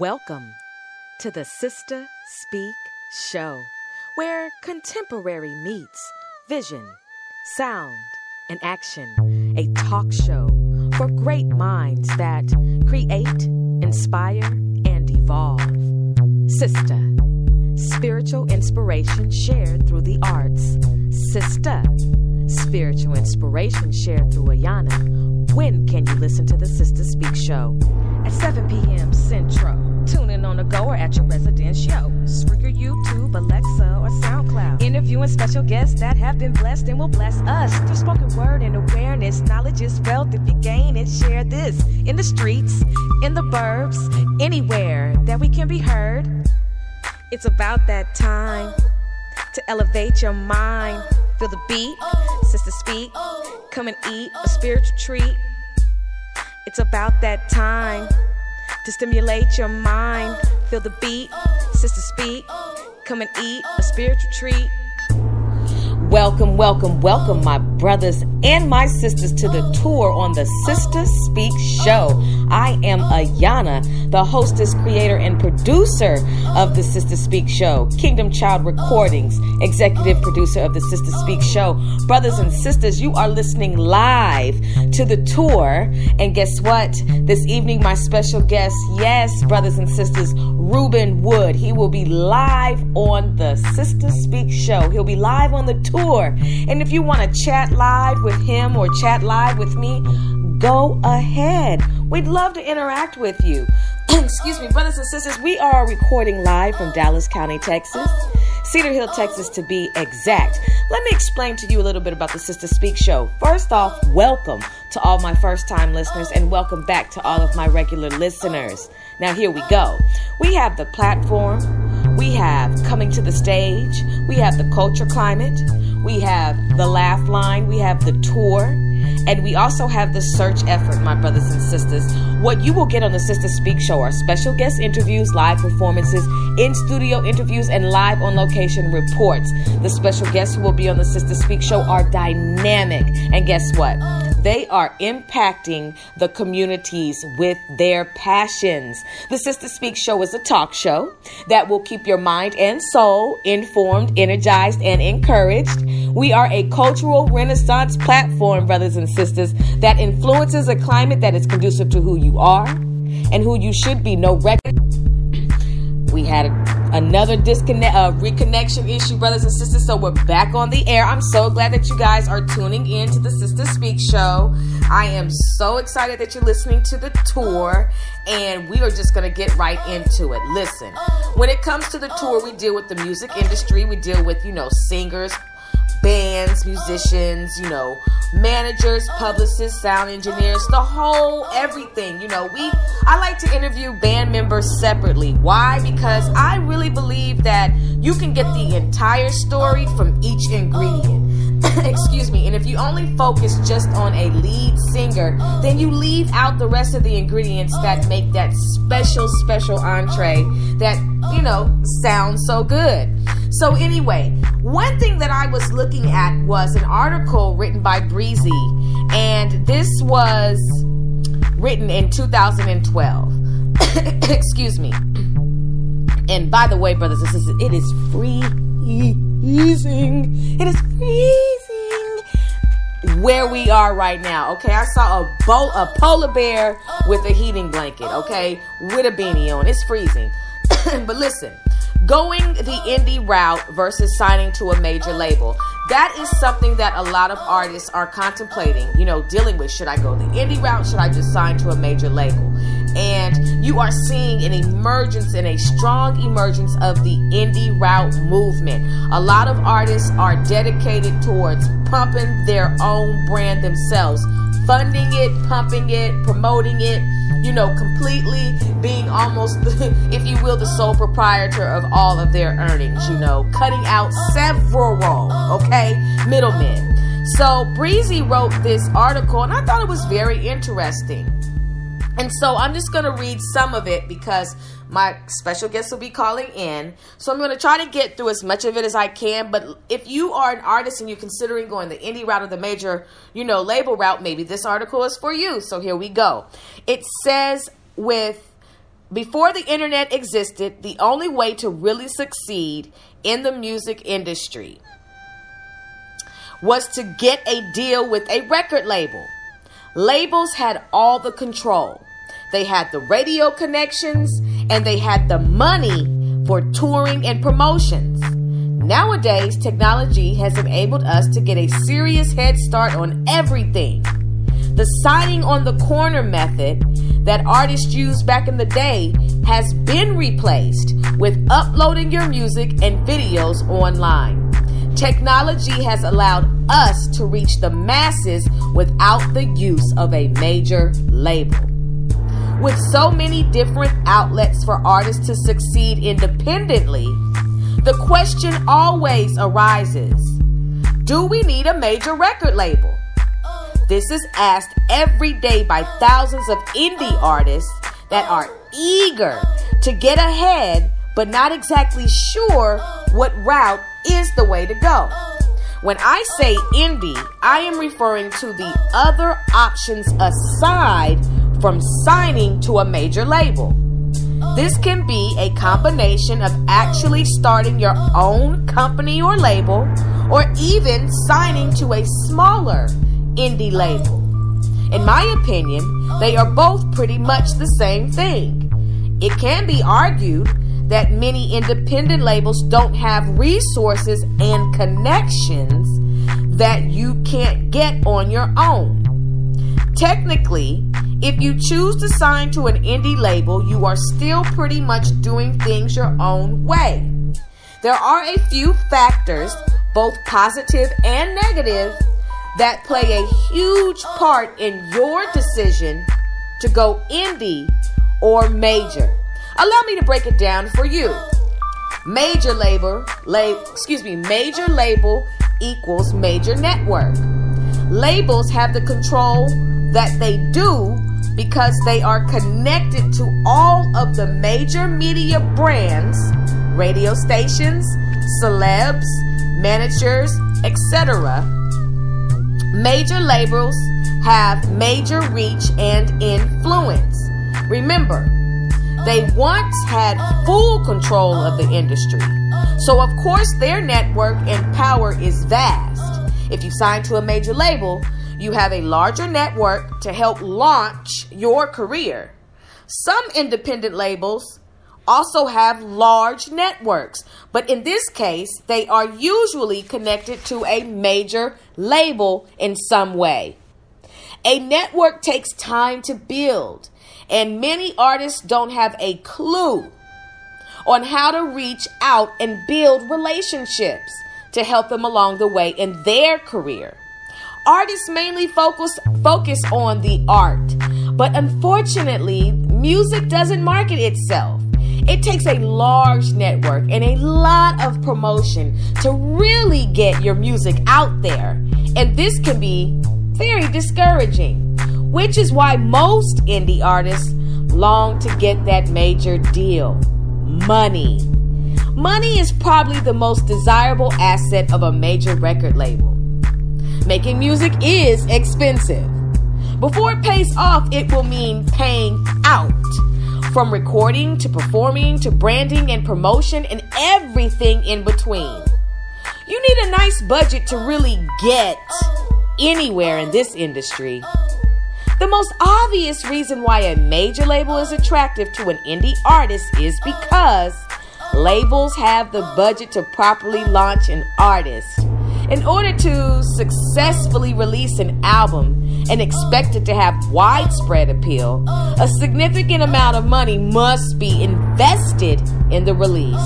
Welcome to the Sister Speak Show, where contemporary meets vision, sound, and action. A talk show for great minds that create, inspire, and evolve. Sister, spiritual inspiration shared through the arts. Sister, spiritual inspiration shared through Ayana. When can you listen to the Sister Speak Show? At 7 p.m. Central. Tune in on the go or at your residence show. Spreaker, YouTube, Alexa, or SoundCloud. Interviewing special guests that have been blessed and will bless us. Through spoken word and awareness, knowledge is wealth if you gain it. Share this in the streets, in the burbs, anywhere that we can be heard. It's about that time to elevate your mind. Feel the beat, Sister Speak. Come and eat a spiritual treat. It's about that time to stimulate your mind. Feel the beat, Sister Speak. Come and eat a spiritual treat. Welcome, welcome, welcome, my brothers and my sisters, to the tour on the Sister Speak Show. I am Ayana, the hostess, creator, and producer of the Sister Speak Show. Kingdom Child Recordings, executive producer of the Sister Speak Show. Brothers and sisters, you are listening live to the tour. And guess what? This evening, my special guest, yes, brothers and sisters, Ruben Wood. He will be live on the Sister Speak Show. He'll be live on the tour. And if you want to chat live with him or chat live with me, go ahead. We'd love to interact with you. Excuse me, brothers and sisters, we are recording live from Dallas County, Texas. Cedar Hill, Texas, to be exact. Let me explain to you a little bit about the Sister Speak Show. First off, welcome to all my first-time listeners, and welcome back to all of my regular listeners. Now, here we go. We have the platform. We have coming to the stage. We have the culture climate. We have the laugh line. We have the tour. And we also have the search effort, my brothers and sisters. What you will get on the Sister Speak Show are special guest interviews, live performances, in-studio interviews, and live on-location reports. The special guests who will be on the Sister Speak Show are dynamic. And guess what? They are impacting the communities with their passions. The Sister Speak Show is a talk show that will keep your mind and soul informed, energized, and encouraged. We are a cultural renaissance platform, brothers and sisters, that influences a climate that is conducive to who you are and who you should be. No record. We had another reconnection issue, brothers and sisters, so we're back on the air. I'm so glad that you guys are tuning in to the Sister Speak Show. I am so excited that you're listening to the tour, and we are just going to get right into it. Listen, when it comes to the tour, we deal with the music industry. We deal with, singers, bands, musicians, managers, publicists, sound engineers, the whole everything. I like to interview band members separately. Why? Because I really believe that you can get the entire story from each ingredient. Excuse me. And if you only focus just on a lead singer, then you leave out the rest of the ingredients that make that special entree that, sounds so good. So anyway, one thing that I was looking at was an article written by Breezy, and this was written in 2012. Excuse me. And by the way, brothers and sisters, it is freezing. It is freezing where we are right now. Okay, I saw a polar bear with a heating blanket, okay, with a beanie on. It's freezing. But listen, going the indie route versus signing to a major label. That is something that a lot of artists are contemplating, dealing with. Should I go the indie route? Should I just sign to a major label? And you are seeing an emergence and a strong emergence of the indie route movement. A lot of artists are dedicated towards pumping their own brand themselves, funding it, pumping it, promoting it, completely being almost, if you will, the sole proprietor of all of their earnings, cutting out several, middlemen. So Breezy wrote this article, and I thought it was very interesting. And so I'm just going to read some of it because my special guests will be calling in. So I'm going to try to get through as much of it as I can. But if you are an artist and you're considering going the indie route or the major, label route, maybe this article is for you. So here we go. It says with before the internet existed, the only way to really succeed in the music industry was to get a deal with a record label. Labels had all the control. They had the radio connections and they had the money for touring and promotions. Nowadays, technology has enabled us to get a serious head start on everything. The signing on the corner method that artists used back in the day has been replaced with uploading your music and videos online. Technology has allowed us to reach the masses without the use of a major label. With so many different outlets for artists to succeed independently, the question always arises, do we need a major record label? This is asked every day by thousands of indie artists that are eager to get ahead, but not exactly sure what route is the way to go. When I say indie, I am referring to the other options aside from signing to a major label. This can be a combination of actually starting your own company or label, or even signing to a smaller indie label. In my opinion, they are both pretty much the same thing. It can be argued that many independent labels don't have resources and connections that you can't get on your own. Technically, if you choose to sign to an indie label, you are still pretty much doing things your own way. There are a few factors, both positive and negative, that play a huge part in your decision to go indie or major. Allow me to break it down for you. Major label equals major network. Labels have the control that they do because they are connected to all of the major media brands, radio stations, celebs, managers, etc. Major labels have major reach and influence. Remember, they once had full control of the industry. So of course their network and power is vast. If you sign to a major label, you have a larger network to help launch your career. Some independent labels also have large networks, but in this case, they are usually connected to a major label in some way. A network takes time to build, and many artists don't have a clue on how to reach out and build relationships to help them along the way in their career. Artists mainly focus on the art, but unfortunately, music doesn't market itself. It takes a large network and a lot of promotion to really get your music out there, and this can be very discouraging, which is why most indie artists long to get that major deal. Money. Money is probably the most desirable asset of a major record label. Making music is expensive. Before it pays off, it will mean paying out. From recording to performing to branding and promotion and everything in between. You need a nice budget to really get anywhere in this industry. The most obvious reason why a major label is attractive to an indie artist is because labels have the budget to properly launch an artist. In order to successfully release an album and expect it to have widespread appeal, a significant amount of money must be invested in the release.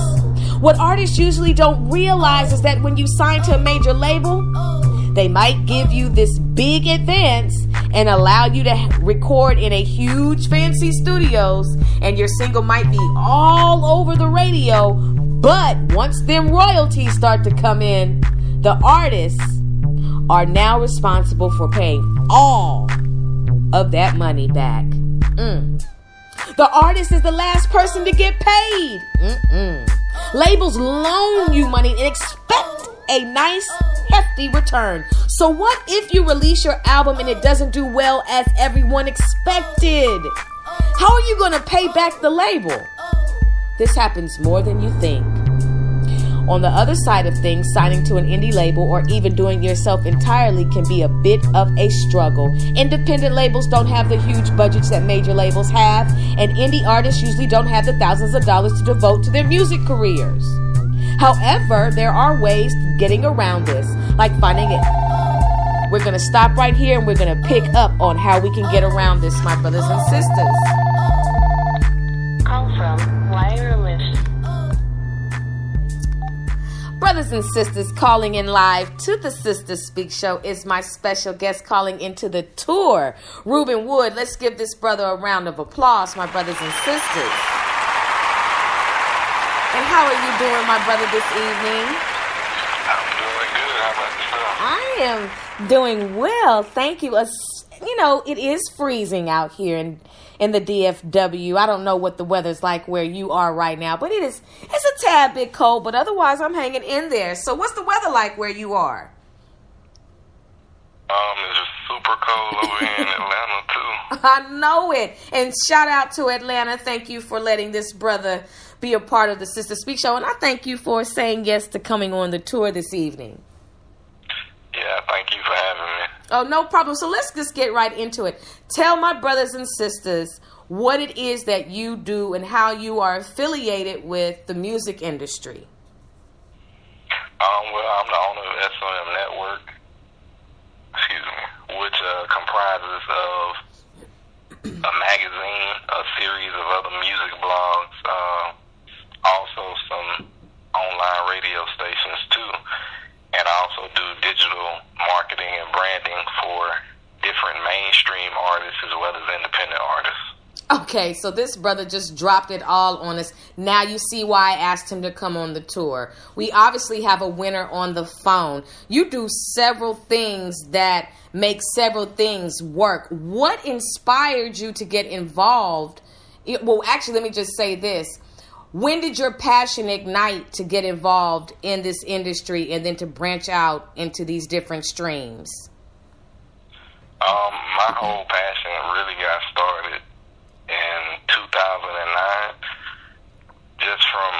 What artists usually don't realize is that when you sign to a major label, they might give you this big advance and allow you to record in a huge fancy studios, and your single might be all over the radio, but once them royalties start to come in, the artists are now responsible for paying all of that money back. The artist is the last person to get paid. Labels loan you money and expect a nice, hefty return. So what if you release your album and it doesn't do well as everyone expected? How are you going to pay back the label? This happens more than you think. On the other side of things, signing to an indie label or even doing it yourself entirely can be a bit of a struggle. Independent labels don't have the huge budgets that major labels have, and indie artists usually don't have the thousands of dollars to devote to their music careers. However, there are ways of getting around this, like finding it. We're going to stop right here and we're going to pick up on how we can get around this, my brothers and sisters. Call from wireless. Brothers and sisters, calling in live to the Sister Speak Show is my special guest calling into the tour, Ruben Wood. Let's give this brother a round of applause, my brothers and sisters. And how are you doing, my brother, this evening? I'm doing good. How about yourself? I am doing well, thank you. You know, it is freezing out here in the DFW. I don't know what the weather's like where you are right now, but it's a tad bit cold, but otherwise I'm hanging in there. So what's the weather like where you are? It's just super cold over here in Atlanta too. I know it. And shout out to Atlanta. Thank you for letting this brother be a part of the Sister Speak Show. And I thank you for saying yes to coming on the tour this evening. Yeah, thank you for having me. Oh, no problem. So let's just get right into it. Tell my brothers and sisters what it is that you do and how you are affiliated with the music industry. Well, I'm the owner of Som Network, which comprises of a magazine, a series of other music blogs, also some online radio stations too. And I also do digital marketing and branding for different mainstream artists as well as independent artists. Okay, so this brother just dropped it all on us. Now you see why I asked him to come on the tour. We obviously have a winner on the phone. You do several things that make several things work. What inspired you to get involved? Well, actually, let me just say this. When did your passion ignite to get involved in this industry and then to branch out into these different streams? My whole passion really got started in 2009, just from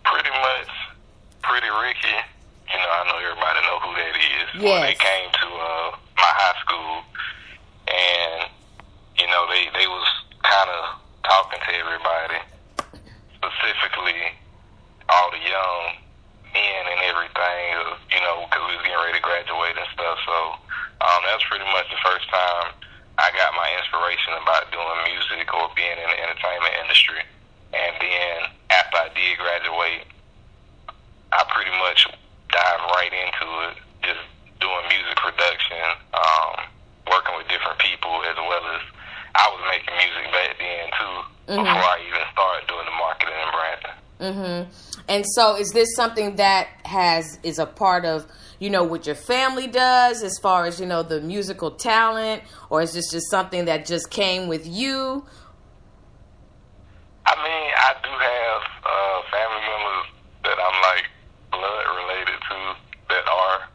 pretty much Pretty Ricky. You know, I know everybody know who that is. Yes. When they came to my high school, and you know, they was kind of talking to everybody, specifically all the young men and everything, you know, because we was getting ready to graduate and stuff. So that was pretty much the first time I got my inspiration about doing music or being in the entertainment industry. And then after I did graduate, I pretty much dived right into it, just doing music production, working with different people, as well as I was making music back then too, before I even started doing the marketing and branding. And so is this something that is a part of, you know, what your family does as far as, you know, the musical talent, or is this just something that just came with you? I mean, I do have family members that I'm like blood related to that are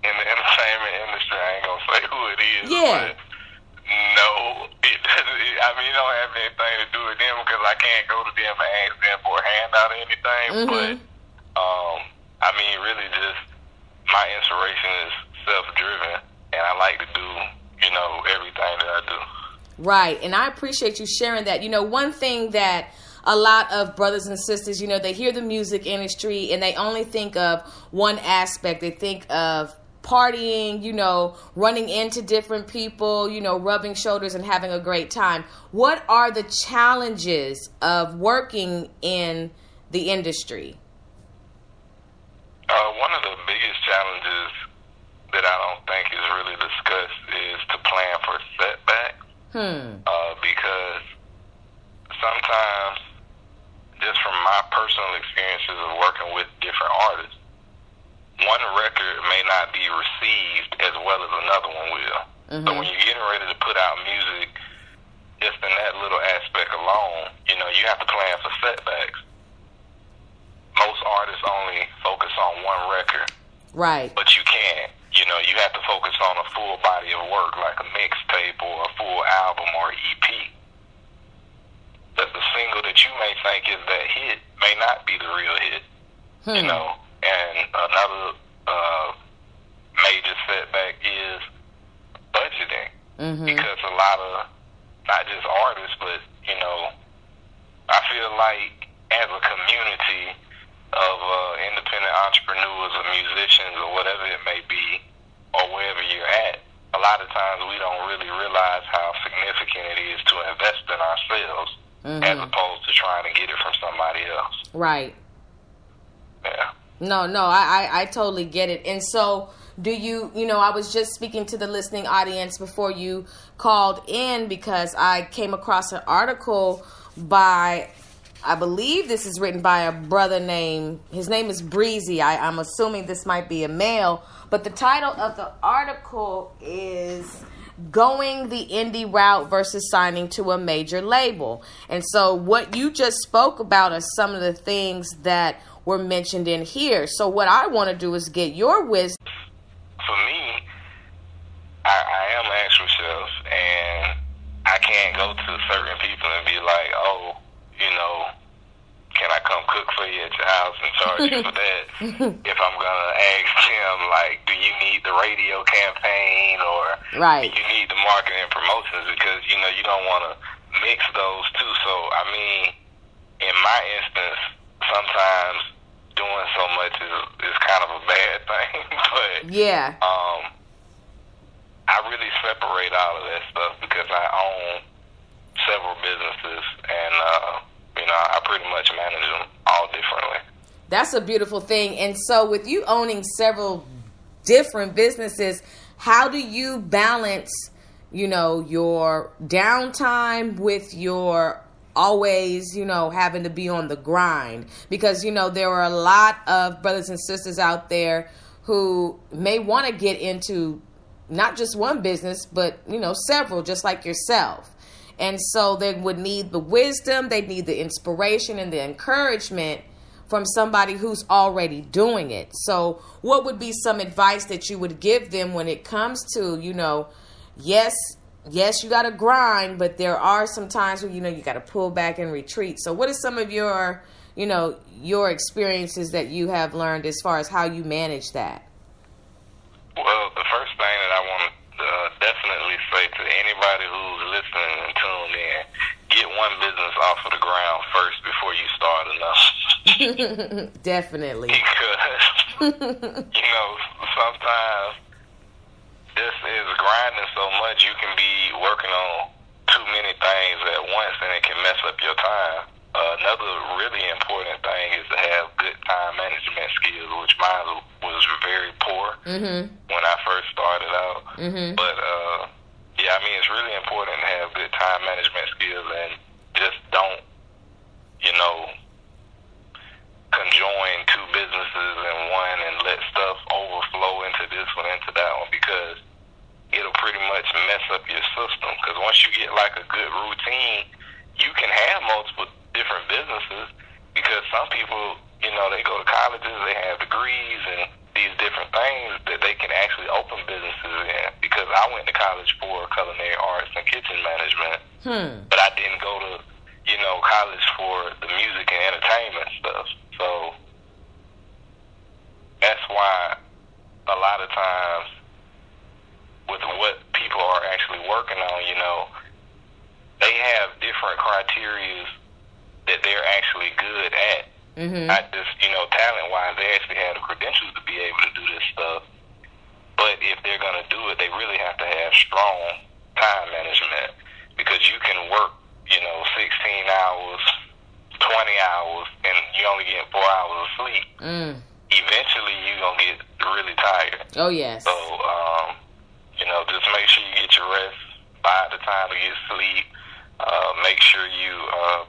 in the entertainment industry. I ain't gonna say who it is. Yeah. But no, it doesn't. I mean, it don't have anything to do with them because I can't go to them and ask them for a handout or anything. But I mean, really, just my inspiration is self-driven, and I like to do, you know, everything that I do. Right, and I appreciate you sharing that. You know, one thing that a lot of brothers and sisters, you know, they hear the music industry and they only think of one aspect. They think of partying, you know, running into different people, you know, rubbing shoulders and having a great time. What are the challenges of working in the industry? One of the biggest challenges that I don't think is really discussed is to plan for setbacks. Because sometimes, just from my personal experiences of working with different artists, one record may not be received as well as another one will. So when you're getting ready to put out music, just in that little aspect alone, you know, you have to plan for setbacks. Most artists only focus on one record. Right. But you can't. You you know, you have to focus on a full body of work, like a mixtape or a full album or EP. But the single that you may think is that hit may not be the real hit, you know. And another major setback is budgeting, because a lot of, not just artists, but, you know, I feel like as a community of independent entrepreneurs or musicians or whatever it may be, or wherever you're at, a lot of times we don't really realize how significant it is to invest in ourselves as opposed to trying to get it from somebody else. Right. Yeah. No, I totally get it. And so do you know, I was just speaking to the listening audience before you called in, because I came across an article by, I believe this is written by a brother named, his name is Breezy. I'm assuming this might be a male, but the title of the article is Going the Indie Route versus Signing to a Major Label. And so what you just spoke about are some of the things that were mentioned in here. So what I want to do is get your wisdom. For me, I am an extra chef, and I can't go to certain people and be like, oh, you know, can I come cook for you at your house and charge you for that? If I'm going to ask them, like, do you need the radio campaign, or do you need the marketing and promotions? Because, you know, you don't want to mix those two. So, I mean, in my instance, sometimes doing so much is kind of a bad thing. But, yeah, I really separate all of that stuff because I own several businesses, and, you know, I pretty much manage them all differently. That's a beautiful thing. And so with you owning several different businesses, how do you balance, you know, your downtime with your always, you know, having to be on the grind? Because, you know, there are a lot of brothers and sisters out there who may want to get into not just one business, but, you know, several, just like yourself. And so they would need the wisdom, they need the inspiration and the encouragement from somebody who's already doing it. So what would be some advice that you would give them when it comes to, you know, yes, you got to grind, but there are some times where, you know, you got to pull back and retreat. So what are some of your, you know, your experiences that you have learned as far as how you manage that? Well, the first thing that I want to definitely say to anybody who's listening and tuned in, get one business off of the ground first before you start another. Definitely. Because, you know, sometimes this is grinding so much, you can be working on too many things at once, and it can mess up your time. Another really important thing is to have good time management skills, which mine was very poor when I first started out. But, yeah, I mean, it's really important to have good time management skills, and just don't, you know, conjoin two businesses in one and let stuff overflow into this one, into that one, because it'll pretty much mess up your system. Because once you get like a good routine, you can have multiple different businesses, because some people, you know, they go to colleges, they have degrees and these different things that they can actually open businesses in. Because I went to college for culinary arts and kitchen management, but I didn't go to, you know, college for the music and entertainment stuff. So that's why a lot of times with what people are actually working on, you know, they have different criteria that they're actually good at. Not just, you know, talent-wise, they actually have the credentials to be able to do this stuff. But if they're going to do it, they really have to have strong time management, because you can work, you know, 16 hours, 20 hours, and you only get 4 hours of sleep. Eventually, you're going to get really tired. Oh, yes. So, you know, just make sure you get your rest, buy the time to get sleep. Make sure you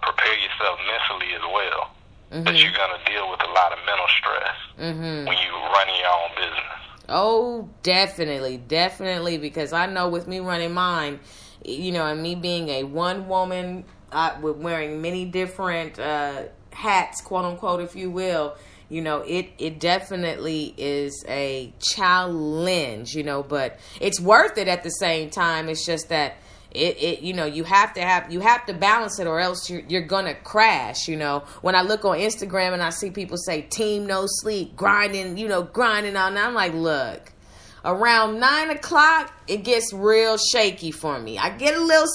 prepare yourself mentally as well, because you're going to deal with a lot of mental stress when you running your own business. Oh, definitely, because I know with me running mine, you know, and me being a one woman with wearing many different hats, quote unquote, if you will, You know, it definitely is a challenge, you know, but it's worth it at the same time. It's just that it you know, you have to balance it, or else you're gonna crash. You know, when I look on Instagram and I see people say team no sleep, grinding all night, I'm like, look, around 9 o'clock, it gets real shaky for me. I get a little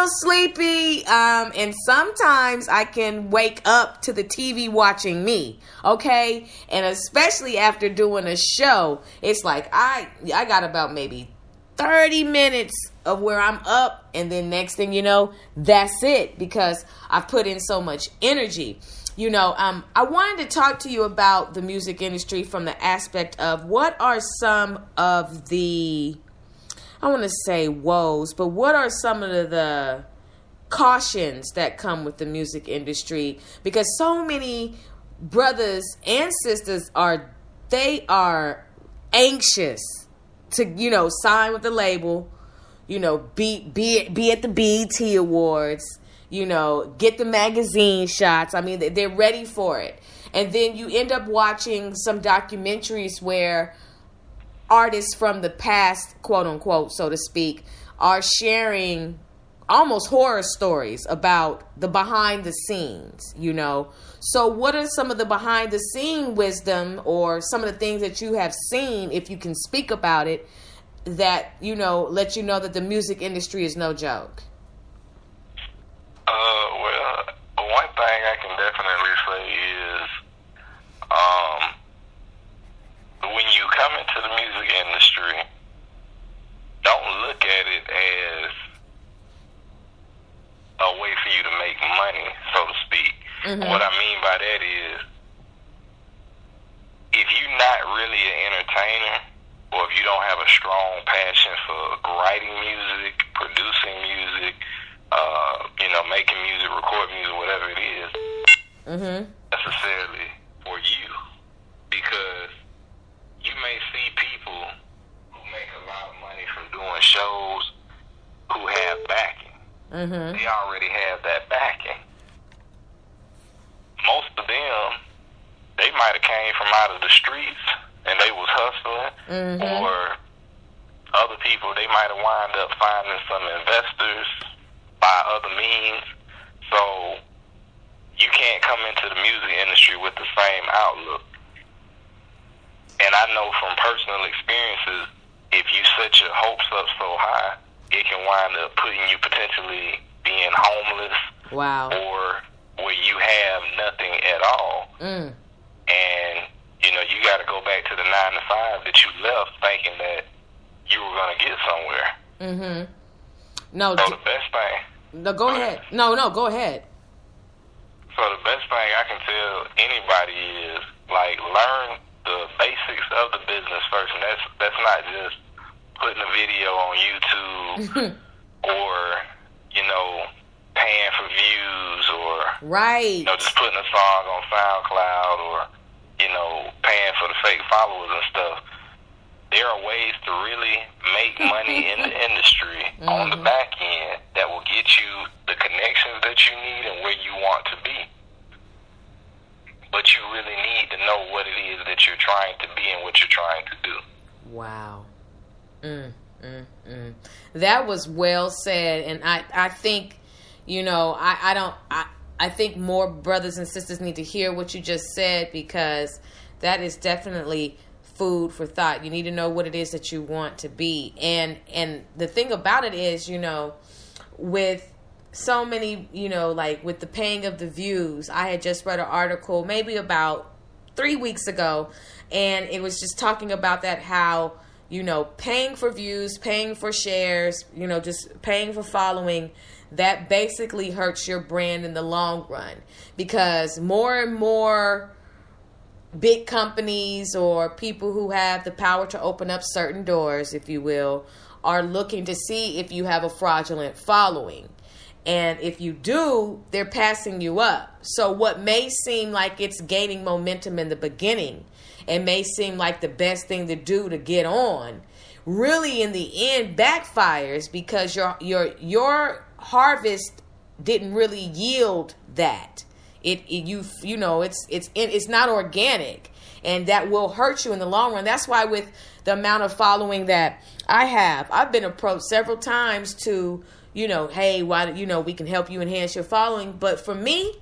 sleepy, and sometimes I can wake up to the TV watching me. Okay, and especially after doing a show, it's like I got about maybe 30 minutes of where I'm up, and then next thing you know, that's it, because I've put in so much energy. You know, I wanted to talk to you about the music industry from the aspect of what are some of the, I want to say woes, but what are some of the cautions that come with the music industry? Because so many brothers and sisters are anxious to, you know, sign with the label, you know, be at the BET Awards, you know, get the magazine shots. I mean, they're ready for it. And then you end up watching some documentaries where artists from the past, quote unquote, so to speak, are sharing almost horror stories about the behind the scenes, you know. So what are some of the behind the scene wisdom, or some of the things that you have seen, if you can speak about it, that, you know, let you know that the music industry is no joke? Well, one thing I can definitely say is, when you come into the music industry, don't look at it as a way for you to make money, so to speak. Mm-hmm. What I mean by that is, if you're not really an entertainer, or if you don't have a strong passion for writing music, producing music, you know, making music, recording music, whatever it is, necessarily for you. Because you may see people who make a lot of money from doing shows who have backing. Mm-hmm. They already have that backing. Most of them, they might have came from out of the streets and they was hustling, or other people, they might have wound up finding some investors by other means. So you can't come into the music industry with the same outlook. And I know from personal experiences, if you set your hopes up so high, it can wind up putting you potentially being homeless. Wow. Or where you have nothing at all. And, you know, you got to go back to the 9 to 5 that you left thinking that you were going to get somewhere. No. So the best thing. No, go ahead. No, go ahead. So the best thing I can tell anybody is, like, learn the basics of the business first. And that's not just putting a video on YouTube or, you know, paying for views, or, you know, just putting a song on SoundCloud, or, you know, paying for the fake followers and stuff. There are ways to really make money in the industry on the back end that will get you the connections that you need and where you want to be. But you really need to know what it is that you're trying to be and what you're trying to do. Wow. That was well said. And I think, you know, I think more brothers and sisters need to hear what you just said, because that is definitely food for thought. You need to know what it is that you want to be. And the thing about it is, you know, with so many, you know, like with the paying of the views, I had just read an article maybe about 3 weeks ago, and it was just talking about that, how, you know, paying for views, paying for shares, you know, just paying for following, that basically hurts your brand in the long run, because more and more big companies or people who have the power to open up certain doors, if you will, are looking to see if you have a fraudulent following. And if you do, they're passing you up. So what may seem like it's gaining momentum in the beginning, it may seem like the best thing to do to get on, really in the end backfires, because your harvest didn't really yield that. it's not organic, and that will hurt you in the long run. That's why with the amount of following that I have, I've been approached several times to, hey, why, we can help you enhance your following. But for me,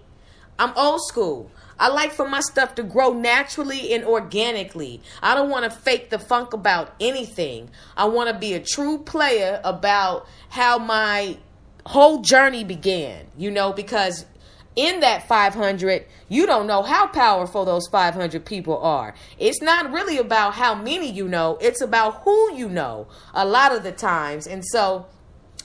I'm old school. I like for my stuff to grow naturally and organically. I don't want to fake the funk about anything. I want to be a true player about how my whole journey began, because in that 500, you don't know how powerful those 500 people are. It's not really about how many you know. It's about who you know a lot of the times. And so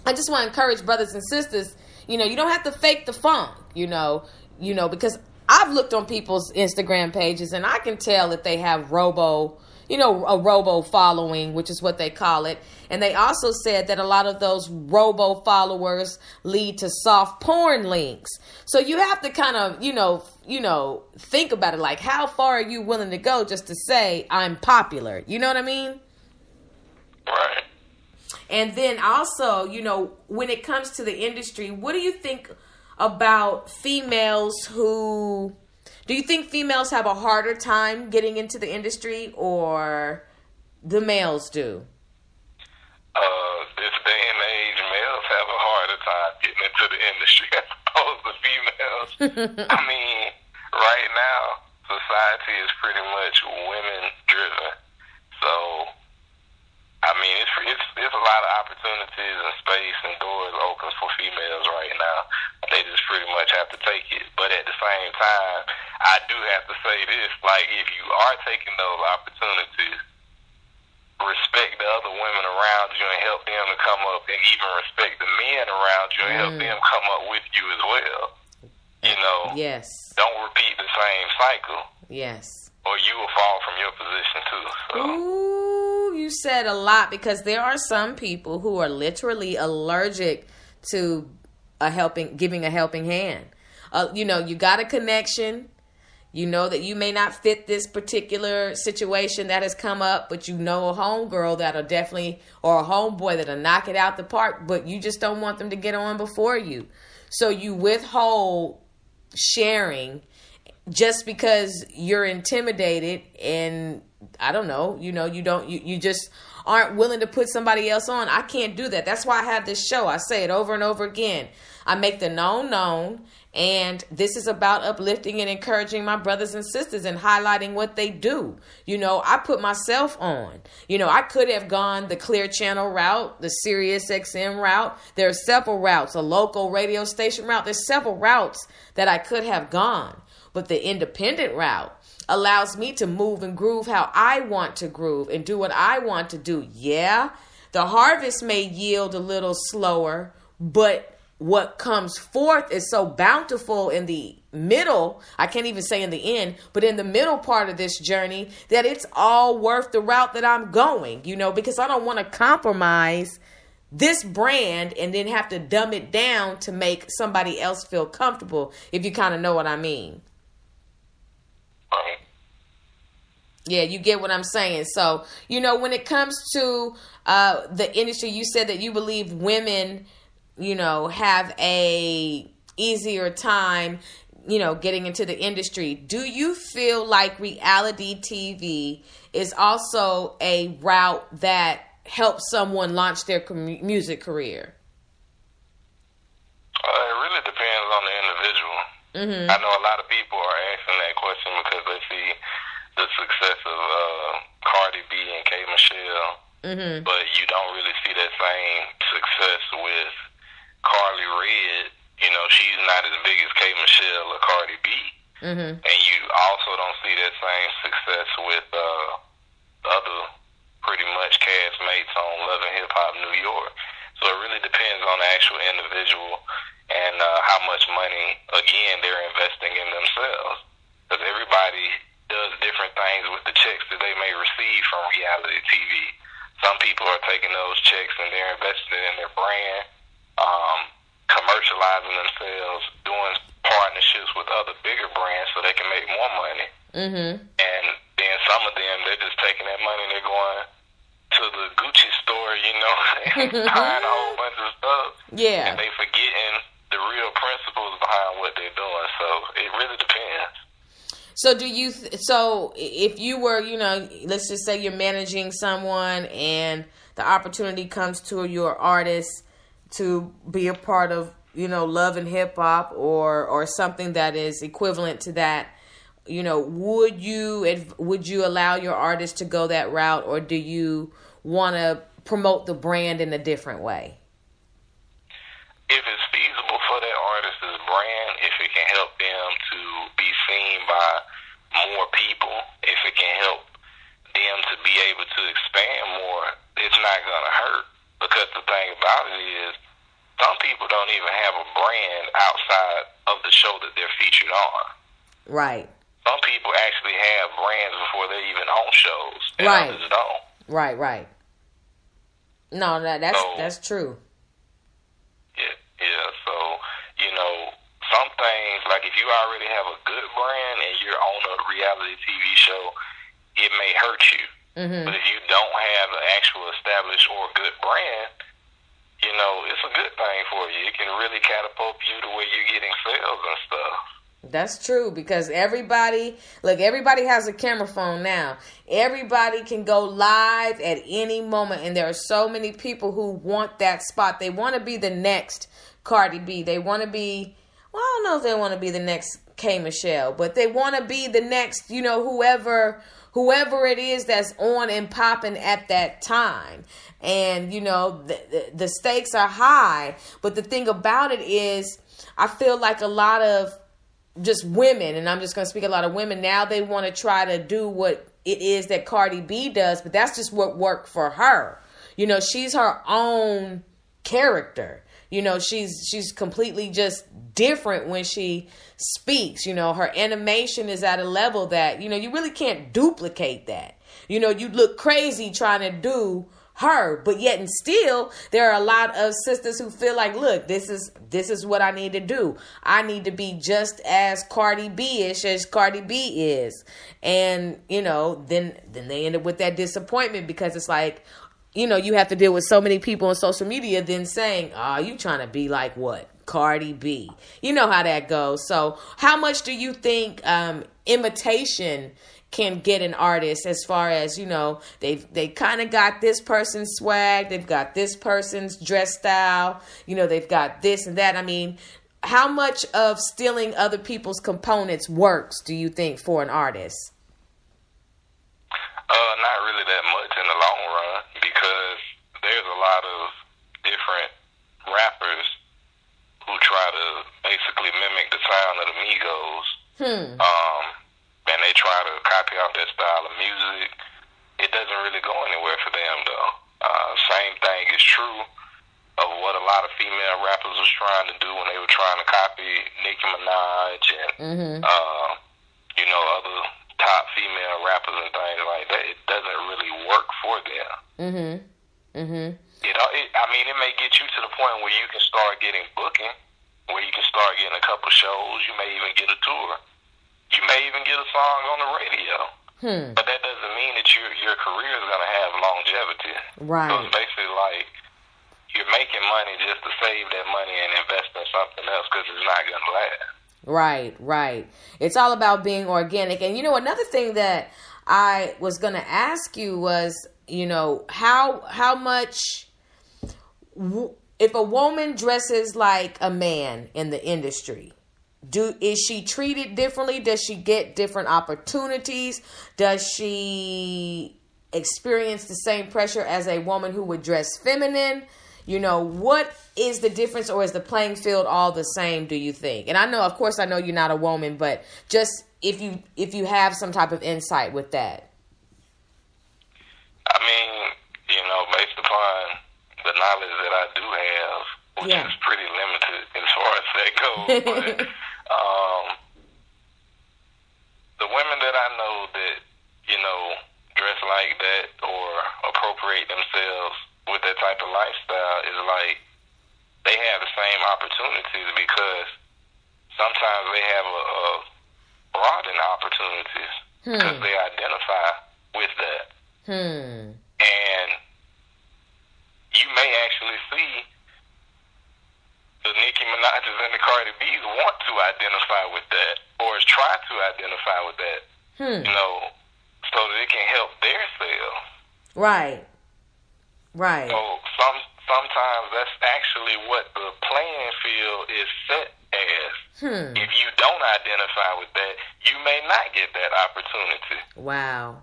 I just want to encourage brothers and sisters, you don't have to fake the funk, because I've looked on people's Instagram pages and I can tell that they have a Robo Following, which is what they call it. And they also said that a lot of those Robo followers lead to soft porn links. So you have to kind of, think about it. Like, how far are you willing to go just to say I'm popular? You know what I mean? Right. And then also, when it comes to the industry, what do you think about females do you think females have a harder time getting into the industry, or the males do? This day and age, males have a harder time getting into the industry as opposed to females. I mean, right now, society is pretty much women driven. So, I mean, it's a lot of opportunities and space and doors open for females right now. They just pretty much have to take it. But at the same time, I do have to say this, like, if you are taking those opportunities, respect the other women around you and help them to come up, and even respect the men around you and help them come up with you as well. Yes. Don't repeat the same cycle. Yes. Or you will fall from your position too. So. Ooh, you said a lot, because there are some people who are literally allergic to giving a helping hand. You got a connection. You know that you may not fit this particular situation that has come up, but a homegirl that'll definitely, or a homeboy that'll knock it out the park, but you just don't want them to get on before you. So you withhold sharing just because you're intimidated, and I don't know, you just aren't willing to put somebody else on. I can't do that. That's why I have this show. I say it over and over again. I make the known known, and this is about uplifting and encouraging my brothers and sisters and highlighting what they do. I put myself on. I could have gone the Clear Channel route, the Sirius XM route. There are several routes, a local radio station route. There's several routes that I could have gone. But the independent route allows me to move and groove how I want to groove and do what I want to do. Yeah, the harvest may yield a little slower, but what comes forth is so bountiful in the middle. I can't even say in the end, but in the middle part of this journey, that it's all worth the route that I'm going, because I don't want to compromise this brand and then have to dumb it down to make somebody else feel comfortable, if you kind of know what I mean. Yeah, you get what I'm saying. So, when it comes to the industry, you said that you believe women, have a easier time, getting into the industry. Do you feel like reality TV is also a route that helps someone launch their music career? It really depends on the individual. Mm-hmm. I know a lot of people are asking that question because they see the success of Cardi B and K Michelle, but you don't really see that same success with Carly Red. She's not as big as K Michelle or Cardi B, and you also don't see that same success with other pretty much castmates on Love and Hip Hop New York. So it really depends on the actual individual and how much money, again, they're investing in themselves. Because everybody does different things with the checks that they may receive from reality TV. Some people are taking those checks and they're investing in their brand, commercializing themselves, doing partnerships with other bigger brands so they can make more money. And then some of them, they're just taking that money and they're going to the Gucci store, and buying a whole bunch of stuff. Yeah. And they forgetting the real principles behind what they're doing. So it really depends. So so if you were, let's just say you're managing someone and the opportunity comes to your artist to be a part of, Love and Hip Hop or something that is equivalent to that, would you allow your artist to go that route, or do you want to promote the brand in a different way? If it's feasible for that artist's brand, if it can help them to be seen by more people, if it can help them to be able to expand more, it's not going to hurt. Because the thing about it is, some people don't even have a brand outside of the show that they're featured on. Right. Some people actually have brands before they're even on shows, and right. others don't. Right. No, that's true. Yeah. So, some things, like if you already have a good brand and you're on a reality TV show, it may hurt you. Mm-hmm. But if you don't have an actual established or good brand, it's a good thing for you. It can really catapult you to where you're getting sales and stuff. That's true, because everybody has a camera phone now. Everybody can go live at any moment, and there are so many people who want that spot. They want to be the next Cardi B. They want to be, I don't know if they want to be the next K. Michelle, but they want to be the next, whoever it is that's on and popping at that time. And, the stakes are high. But the thing about it is, I feel like a lot of just women, and I'm just going to speak a lot of women, now they want to try to do what it is that Cardi B does, but that's just what worked for her. She's her own character. She's completely just different when she speaks. Her animation is at a level that, you really can't duplicate that. You look crazy trying to do her, but yet and still there are a lot of sisters who feel like, look, this is what I need to do. I need to be just as Cardi B-ish as Cardi B is. And, then they end up with that disappointment, because it's like, you have to deal with so many people on social media then saying, oh, you trying to be like what? Cardi B. You know how that goes. So how much do you think imitation can get an artist, as far as, they kind of got this person's swag, they've got this person's dress style, they've got this and that. I mean, how much of stealing other people's components works, do you think, for an artist? Not really that much in the long run, because there's a lot of different rappers who try to basically mimic the sound of the Migos. And they try to copy out that style of music. It doesn't really go anywhere for them, though. Same thing is true of what a lot of female rappers was trying to do when they were trying to copy Nicki Minaj and, other top female rappers and things like that. It doesn't really work for them. It may get you to the point where you can start getting booking, where you can start getting a couple shows. You may even get a tour. You may even get a song on the radio. But that doesn't mean that your career is going to have longevity. Right. So it's basically like you're making money just to save that money and invest in something else, because it's not going to last. Right. It's all about being organic. And, another thing that I was going to ask you was, how much, if a woman dresses like a man in the industry, is she treated differently? Does she get different opportunities? Does she experience the same pressure as a woman who would dress feminine? What is the difference, or is the playing field all the same, do you think? And I know you're not a woman, but just if you have some type of insight with that. I mean, based upon the knowledge that I do have, which is pretty limited as far as that goes, but the women that I know that, dress like that or appropriate themselves with that type of lifestyle is like they have the same opportunities, because sometimes they have a broadened opportunities because they identify with that. And you may actually see the Nicki Minaj's and the Cardi B's want to identify with that, or is trying to identify with that, you know, so that it can help their sales. Right. Right. So sometimes that's actually what the playing field is set as. If you don't identify with that, you may not get that opportunity. Wow.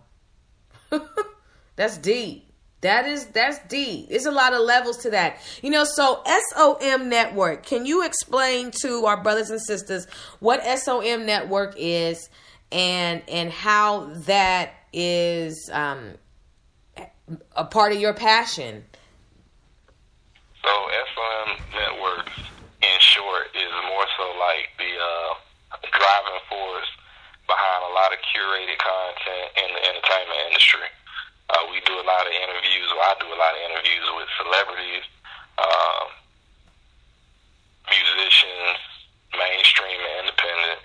That's deep. That's deep. There's a lot of levels to that. You know, so Som Network, can you explain to our brothers and sisters what Som Network is and how that is a part of your passion? So Som Network, in short, is more so like the driving force behind a lot of curated content in the entertainment industry. We do a lot of interviews, or I do a lot of interviews with celebrities, musicians, mainstream and independent,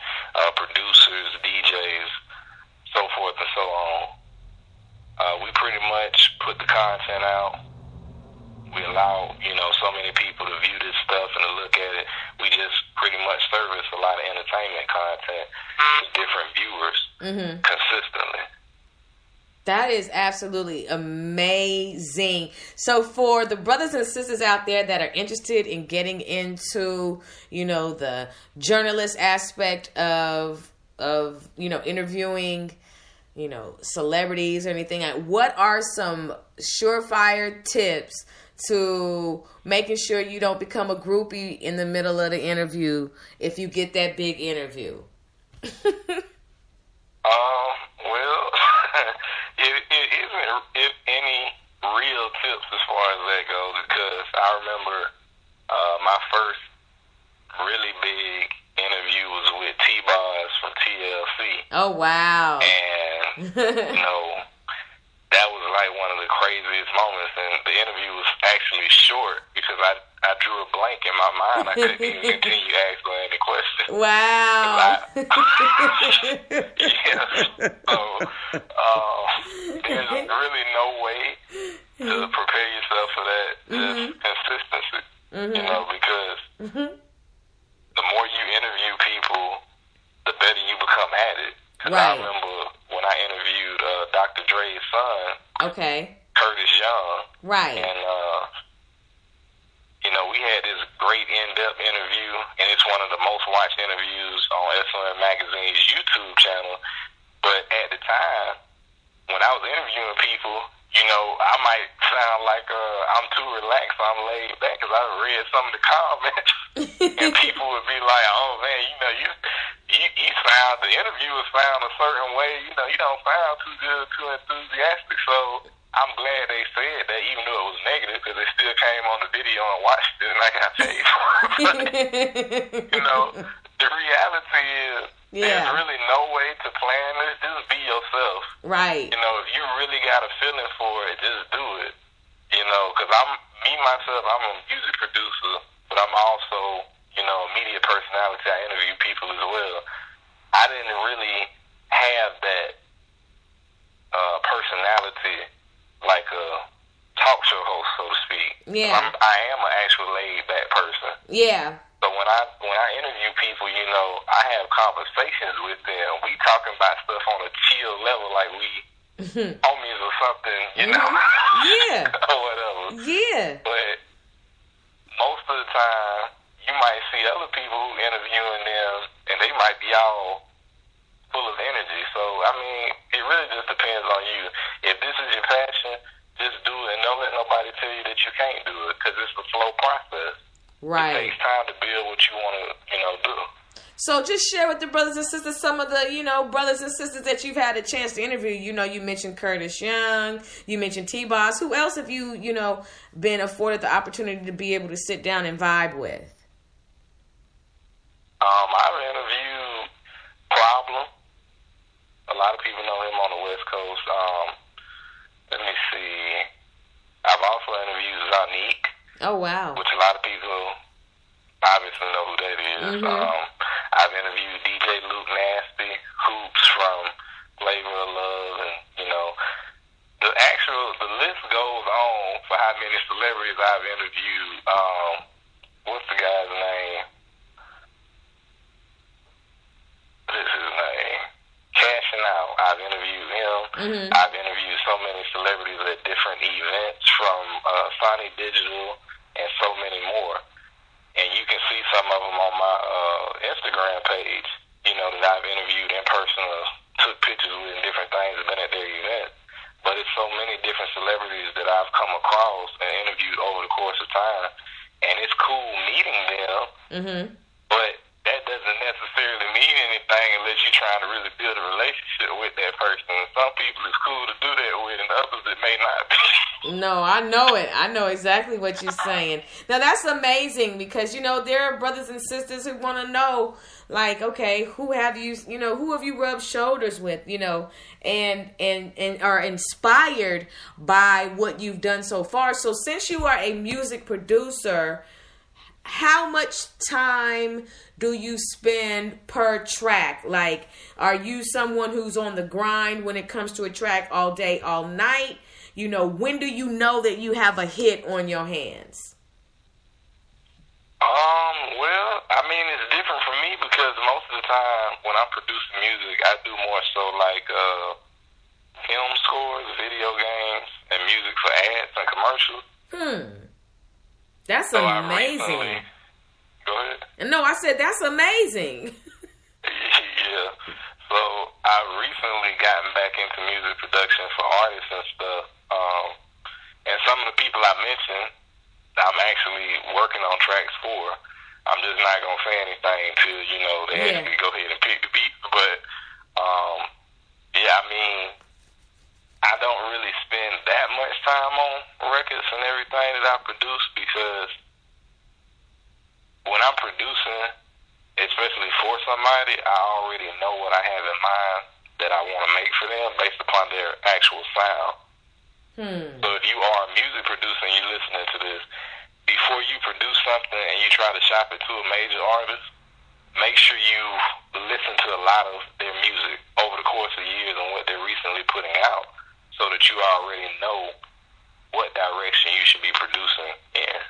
producers, DJs, so forth and so on. We pretty much put the content out. We allow, you know, so many people to view this stuff and to look at it. We just pretty much service a lot of entertainment content to different viewers consistently. That is absolutely amazing. So for the brothers and sisters out there that are interested in getting into, you know, the journalist aspect of you know, interviewing, you know, celebrities or anything, what are some surefire tips to making sure you don't become a groupie in the middle of the interview if you get that big interview? Well, it isn't any real tips as far as that goes, because I remember my first really big interview was with T-Boz from TLC. Oh, wow. And, you know, that was like one of the craziest moments, and the interview was actually short because I drew a blank in my mind. I couldn't even continue asking any questions. Wow. Yeah. So there's really no way to prepare yourself for that. Just consistency, you know, because the more you interview people, the better you become at it. Because I remember when I interviewed Dr. Dre's son, Curtis Young, and you know, we had this great in-depth interview, and it's one of the most watched interviews on SON Magazine's YouTube channel. But at the time, when I was interviewing people, you know, I might sound like I'm too relaxed, I'm laid back, because I read some of the comments, and people would be like, "Oh man, you know, you sound, the interviewers sound a certain way. You know, you don't sound too good, too enthusiastic." So I'm glad they said that, even though it was negative, because they still came on the video and watched it, and I got paid for it. But, you know, the reality is, there's really no way to plan this. Just be yourself. Right. You know, if you really got a feeling for it, just do it. You know, because myself, I'm a music producer, but I'm also, you know, a media personality. I interview people as well. I didn't really have that personality like a talk show host, so to speak. Yeah. I am an actual laid back person. Yeah. So when I interview people, you know, I have conversations with them. We talking about stuff on a chill level, like we homies or something, you know. Yeah. Or whatever. Yeah. But most of the time, you might see other people who interviewing them, and they might be all full of energy. So, I mean, it really just depends on you. If this is your passion, just do it, and don't let nobody tell you that you can't do it, because it's a slow process. Right. It takes time to build what you want to, you know, do. So just share with the brothers and sisters some of the, you know, brothers and sisters that you've had a chance to interview. You know, you mentioned Curtis Young, you mentioned T-Boz. Who else have you, you know, been afforded the opportunity to be able to sit down and vibe with? I've interviewed Problem. A lot of people know him on the West Coast. Let me see. I've also interviewed Zonique. Oh, wow. Which a lot of people obviously know who that is. I've interviewed DJ Luke Nasty, Hoops from Flavor of Love, and, you know, the list goes on for how many celebrities I've interviewed. What's the guy's name? interviewed him. I've interviewed so many celebrities at different events from Sony Digital and so many more. And you can see some of them on my Instagram page, you know, that I've interviewed in person or took pictures with and different things and been at their events. But it's so many different celebrities that I've come across and interviewed over the course of time. And it's cool meeting them, but that doesn't necessarily mean anything unless you're trying to really build a relationship with that person. And some people it's cool to do that with, and others it may not be. No, I know it. I know exactly what you're saying. Now, that's amazing because, you know, there are brothers and sisters who want to know, like, okay, who have you rubbed shoulders with, you know, and are inspired by what you've done so far. So since you are a music producer, how much time do you spend per track? Like, are you someone who's on the grind when it comes to a track all day, all night? You know, when do you know that you have a hit on your hands? Well, I mean, it's different for me because most of the time when I'm producing music, I do more so like film scores, video games, and music for ads and commercials. That's amazing. Go ahead. No, I said that's amazing. Yeah. So I've recently gotten back into music production for artists and stuff. And some of the people I mentioned, I'm actually working on tracks for. I'm just not going to say anything until, you know, they actually go ahead and pick the beat. But, yeah, I mean, I don't really spend that much time on records and everything that I produce because when I'm producing, especially for somebody, I already know what I have in mind that I want to make for them based upon their actual sound. So if you are a music producer and you're listening to this, before you produce something and you try to shop it to a major artist, make sure you listen to a lot of their music over the course of years and what they're recently putting out so that you already know what direction you should be producing in.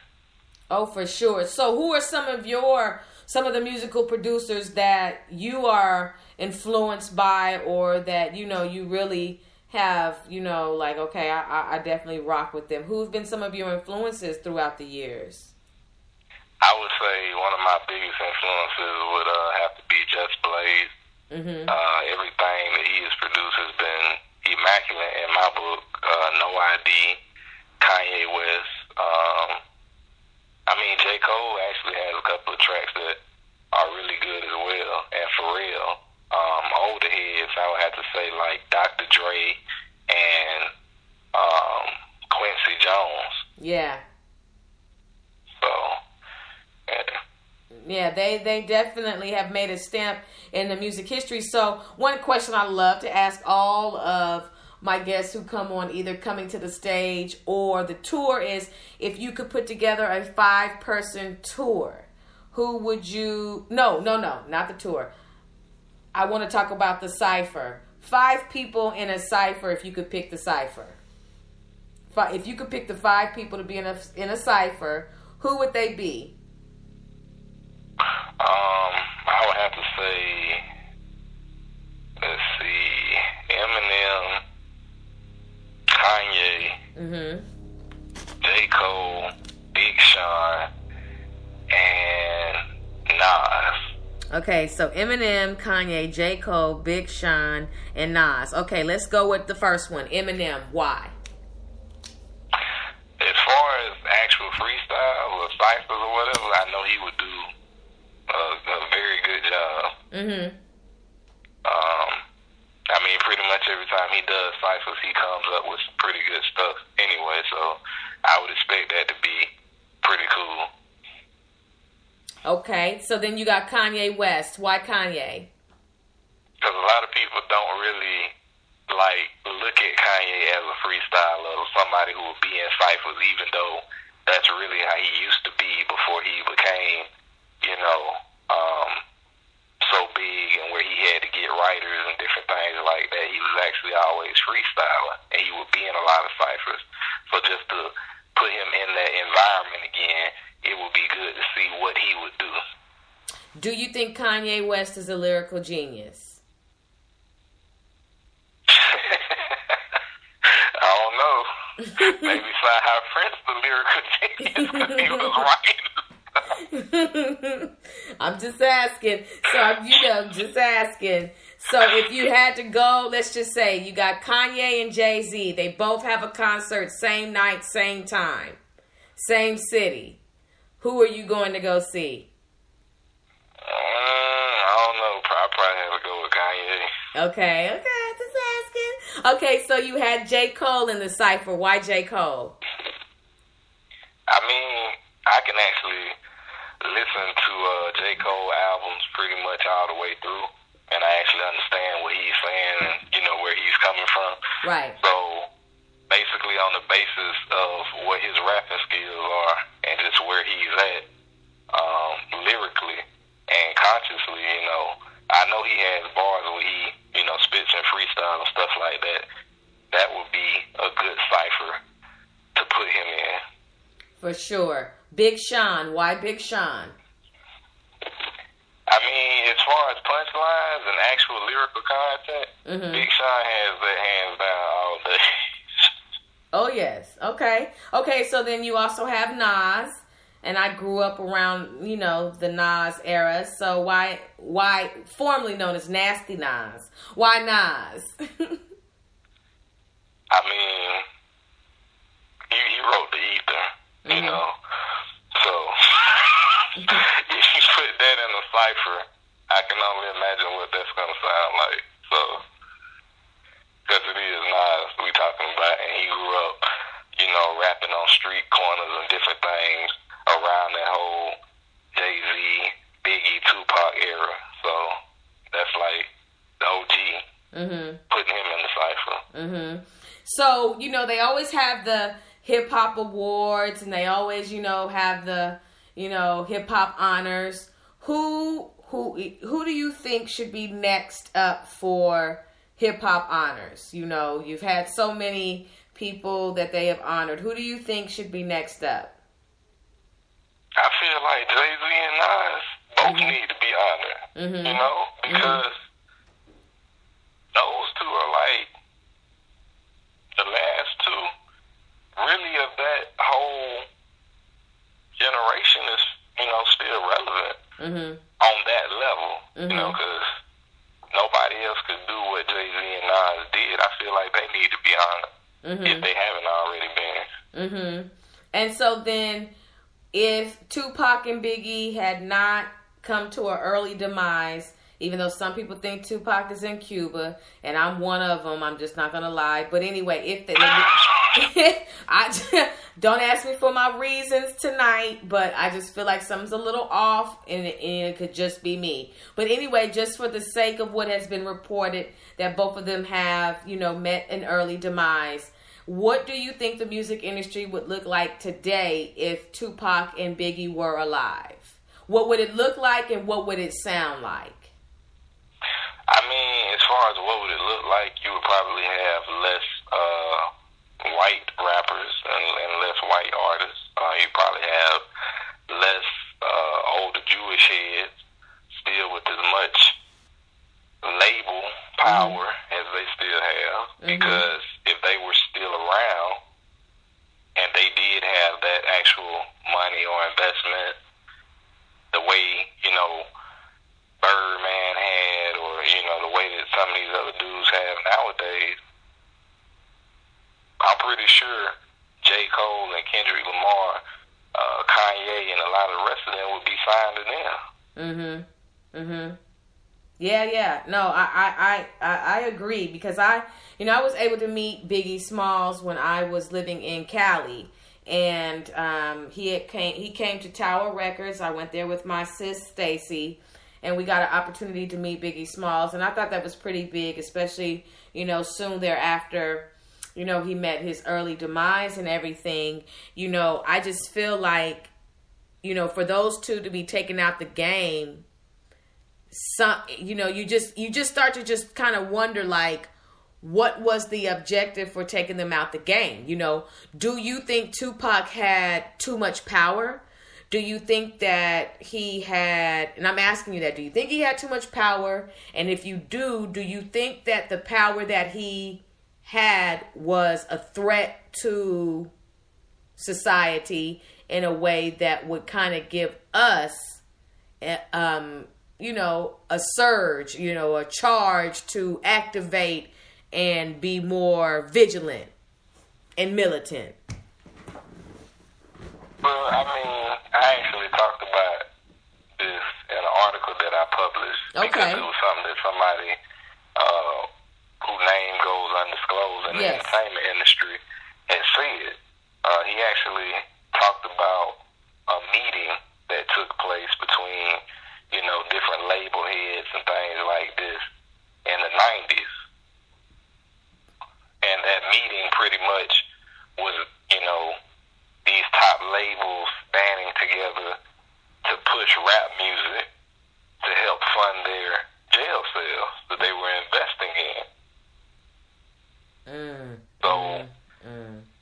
Oh, for sure. So who are some of the musical producers that you are influenced by or that, you know, you really have, you know, like, okay, I definitely rock with them? Who've been some of your influences throughout the years? I would say one of my biggest influences would have to be Just Blaze. Everything that he has produced has been immaculate in my book. No ID, Kanye West. I mean, J. Cole actually has a couple of tracks that are really good as well. And for real, older heads, I would have to say like Dr. Dre and Quincy Jones. Yeah. So, yeah, they definitely have made a stamp in the music history. So one question I love to ask all of my guests who come on, either coming to the stage or the tour, is if you could put together a 5-person tour, who would you... No, not the tour. I want to talk about the cipher. 5 people in a cipher if you could pick the cipher. If you could pick the 5 people to be in a cipher, who would they be? I would have to say, let's see, Eminem, Kanye, J. Cole, Big Sean, and Nas. Okay, so Eminem, Kanye, J. Cole, Big Sean, and Nas. Okay, let's go with the first one. Eminem, why? As far as actual freestyle or ciphers or whatever, I know he would do a very good job. I mean, pretty much every time he does ciphers, he comes up with some pretty good stuff anyway, so I would expect that to be pretty cool. Okay, so then you got Kanye West. Why Kanye? Because a lot of people don't really, like, look at Kanye as a freestyler or somebody who would be in ciphers, even though that's really how he used to be before he became, you know, so big and where he had to get writers and different things like that. He was actually always freestyling, and he would be in a lot of ciphers. So just to put him in that environment again, it would be good to see what he would do. Do you think Kanye West is a lyrical genius? maybe find how Prince the lyrical genius he was writing. I'm just asking. So, just asking. So if you had to go, let's just say you got Kanye and Jay-Z. They both have a concert, same night, same time, same city. Who are you going to go see? I don't know. I probably have to go with Kanye. Okay, just asking. Okay, so you had J. Cole in the cypher. Why J. Cole? I mean, I can actually listen to J. Cole albums pretty much all the way through, and I actually understand what he's saying and, where he's coming from. Right. So, basically on the basis of what his rapping skills are and just where he's at lyrically and consciously, I know he has bars where he, spits and freestyle and stuff like that. That would be a good cipher to put him in. For sure. Big Sean. Why Big Sean? I mean, as far as punchlines and actual lyrical content, Big Sean has that hands down all day. Oh, yes. Okay, so then you also have Nas. And I grew up around, the Nas era. So why formerly known as Nasty Nas? Why Nas? I mean, he wrote the ether, So if you put that in a cipher, I can only imagine what that's going to sound like. So, because it is Nas we talking about, and he grew up, rapping on street corners and different things around that whole Jay-Z, Biggie, Tupac era. So that's like the OG, putting him in the cipher. So, they always have the hip-hop awards, and they always, have the, hip-hop honors. Who do you think should be next up for hip-hop honors? You've had so many people that they have honored. Who do you think should be next up? I feel like Jay-Z and Nas both need to be honored, because those two are like the last two really of that whole generation is, still relevant on that level, because nobody else could do what Jay-Z and Nas did. I feel like they need to be honored if they haven't already been. And so then, if Tupac and Biggie had not come to an early demise, even though some people think Tupac is in Cuba, and I'm one of them, I'm just not going to lie. But anyway, if they... don't ask me for my reasons tonight, but I just feel like something's a little off, and it could just be me. But anyway, just for the sake of what has been reported, that both of them have, met an early demise, what do you think the music industry would look like today if Tupac and Biggie were alive? What would it look like, and what would it sound like? I mean, as far as what would it look like, you would probably have less white rappers and less white artists. You probably have less older Jewish heads, still with as much label power as they still have, because if they were still around and they did have that actual money or investment, the way, Birdman had, or, the way that some of these other dudes have nowadays, I'm pretty sure J. Cole and Kendrick Lamar, Kanye, and a lot of the rest of them would be signed to them. Yeah. No, I agree, because I was able to meet Biggie Smalls when I was living in Cali, and he came to Tower Records. I went there with my sis Stacy, and we got an opportunity to meet Biggie Smalls, and I thought that was pretty big, especially soon thereafter. He met his early demise and everything. I just feel like, for those two to be taken out the game, you just start to just kind of wonder, like, what was the objective for taking them out the game? Do you think Tupac had too much power? Do you think that he had, and I'm asking you that, do you think he had too much power? And if you do you think that the power that he had was a threat to society in a way that would kind of give us, you know, a surge, you know, a charge to activate and be more vigilant and militant? Well, I mean, I actually talked about this in an article that I published. Okay. Because it was something that somebody whose name goes undisclosed in the entertainment industry had said. He actually talked about a meeting that took place between, you know, different label heads and things like this in the 90s. And that meeting pretty much was, you know, these top labels banding together to push rap music to help fund their jail cells that they were investing in.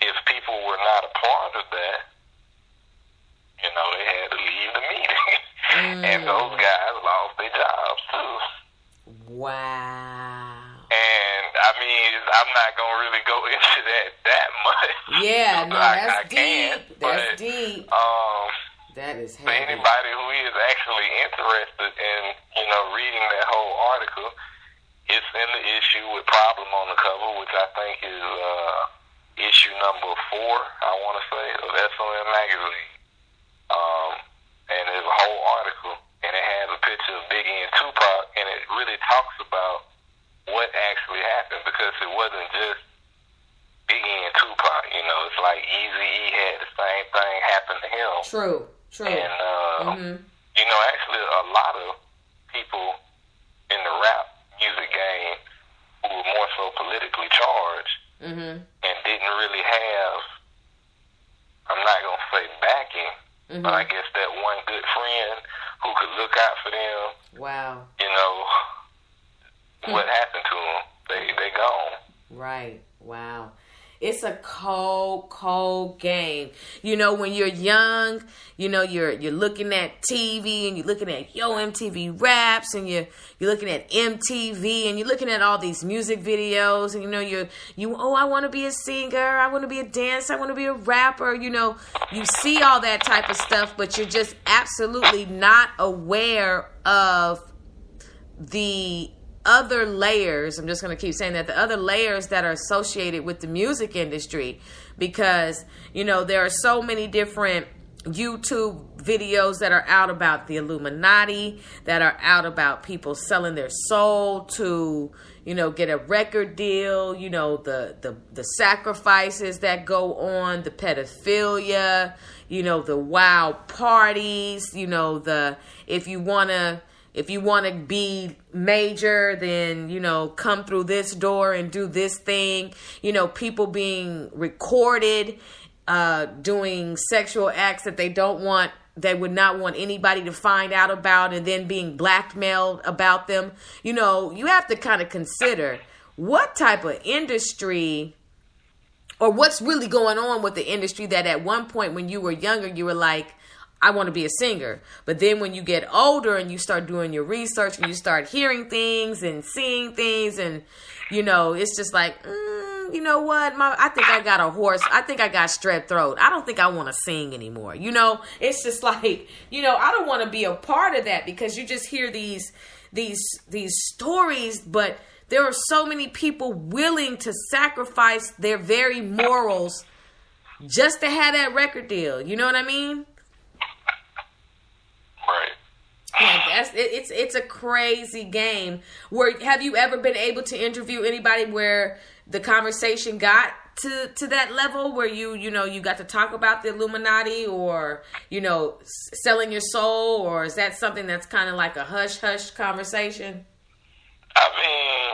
If people were not a part of that, you know, they had to leave the meeting. And those guys lost their jobs too. Wow. And I mean, I'm not gonna really go into that much. Yeah, no, that's deep. That's deep. That is heavy. For anybody who is actually interested in, you know, reading that whole article, it's in the issue with Problem on the cover, which I think is issue number 4, I want to say, of SOM magazine. And there's a whole article, and it has a picture of Biggie and Tupac, and it really talks about what actually happened, because it wasn't just Biggie and Tupac. You know, it's like Eazy-E had the same thing happen to him. True. And you know, actually, a lot of people in the rap music game who were more so politically charged and didn't really have, I'm not going to say backing, but I guess that one good friend who could look out for them. Wow. You know, what happened to them? They gone. Right. Wow. It's a cold game. You know, when you're young, you know, you're looking at TV and you're looking at MTV Raps and you're looking at MTV and you're looking at all these music videos and, you know, I want to be a singer, I want to be a dancer, I want to be a rapper. You know, you see all that type of stuff, but you're just absolutely not aware of the other layers. I'm just going to keep saying that, the other layers that are associated with the music industry, because, you know, there are so many different YouTube videos that are out about the Illuminati, that are out about people selling their soul to, you know, get a record deal, you know, the sacrifices that go on, the pedophilia, you know, the wild parties, you know, if you want to be major, then, you know, come through this door and do this thing. You know, people being recorded, doing sexual acts that they would not want anybody to find out about, and then being blackmailed about them. You know, you have to kind of consider what type of industry, or what's really going on with the industry, that at one point when you were younger, you were like, I want to be a singer. But then when you get older and you start doing your research and you start hearing things and seeing things, and, you know, it's just like, you know what? I think I got a horse. I think I got strep throat. I don't think I want to sing anymore. You know, it's just like, you know, I don't want to be a part of that, because you just hear these stories, but there are so many people willing to sacrifice their very morals just to have that record deal. You know what I mean? Right. Yeah, it's a crazy game. Have you ever been able to interview anybody where the conversation got to that level, where you know, you got to talk about the Illuminati, or, you know, selling your soul, or is that something that's kind of like a hush-hush conversation? I mean,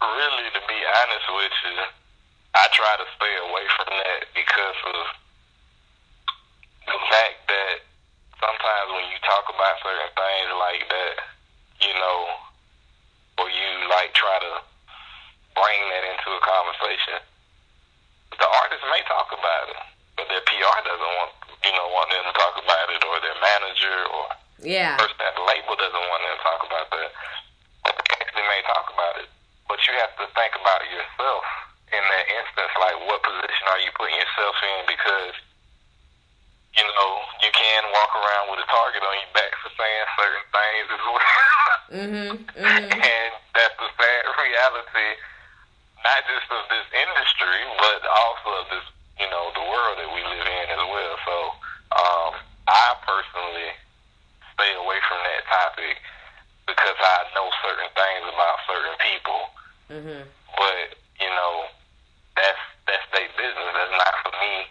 really, to be honest with you, I try to stay away from that because of the fact that sometimes when you talk about certain things like that, you know, or you like try to bring that into a conversation, the artist may talk about it, but their PR doesn't want them to talk about it, or their manager or person at the label doesn't want them to talk about that. But they actually may talk about it, but you have to think about yourself in that instance, like, what position are you putting yourself in? Because, you know, you can walk around with a target on your back for saying certain things as well. And that's the sad reality, not just of this industry, but also of this, you know, the world that we live in as well. So I personally stay away from that topic because I know certain things about certain people. But, you know, that's their business. That's not for me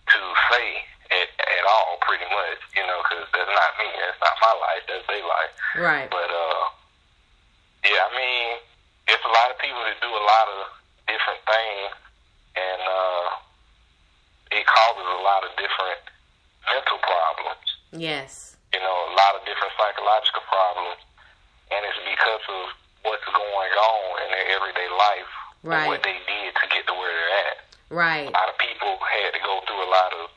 to say at all, pretty much, you know, because that's not me. That's not my life. That's their life. Right. But, yeah, I mean, it's a lot of people that do a lot of different things, and it causes a lot of different mental problems. Yes. You know, a lot of different psychological problems, and it's because of what's going on in their everyday life, right, what they did to get to where they're at. Right. A lot of people had to go through a lot of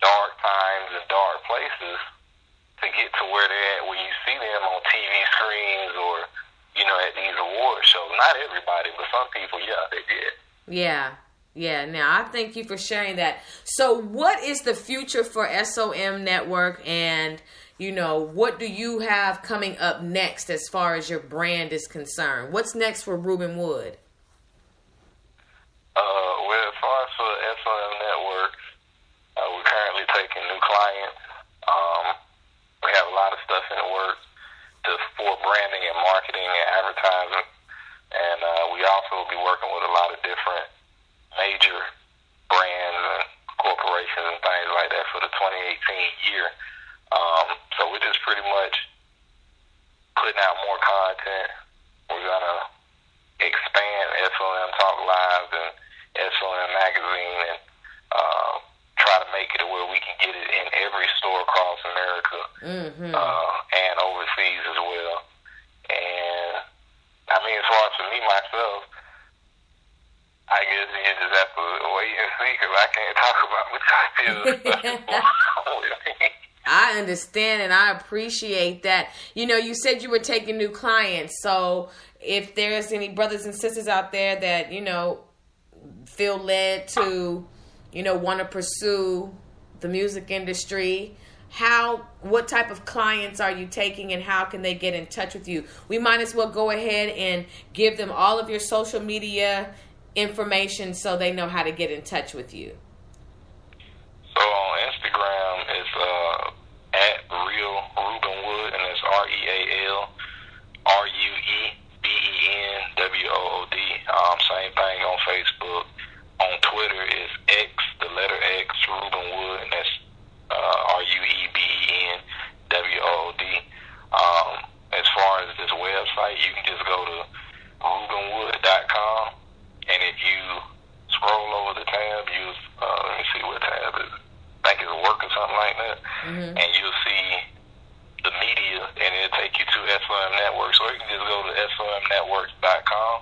dark times and dark places to get to where they're at, where you see them on TV screens or, you know, at these award shows. Not everybody, but some people, yeah, they did. Yeah. Yeah, now I thank you for sharing that. So what is the future for SOM Network, and, you know, what do you have coming up next as far as your brand is concerned? What's next for Ruben Wood? Well, as far as for SOM Network, we're currently taking new clients. We have a lot of stuff in the works for branding and marketing and advertising. And we also will be working with a lot of different major brands and corporations and things like that for the 2018 year. So we're just pretty much putting out more content. We're going to expand SOM Talk Live and SOM Magazine and try to make it to where we can get it in every store across America and overseas as well. And, I mean, as far as for me, myself, I guess you just have to wait and see because I can't talk about what I feel with me. I understand and I appreciate that. You know, you said you were taking new clients. So if there's any brothers and sisters out there that, you know, feel led to, you know, want to pursue the music industry, what type of clients are you taking and how can they get in touch with you? We might as well go ahead and give them all of your social media information so they know how to get in touch with you. So on Instagram, it's at Real Ruben Wood, and it's RealRubenWood. Same thing on Facebook. On Twitter is X, the letter X, Ruben Wood, and that's RubenWood. As far as this website, you can just go to RubenWood.com, and if you scroll over the tab, let me see what tab it is. I think it's work or something like that, and you'll see the media, and it'll take you to SOM Network. So you can just go to SOMNetworks.com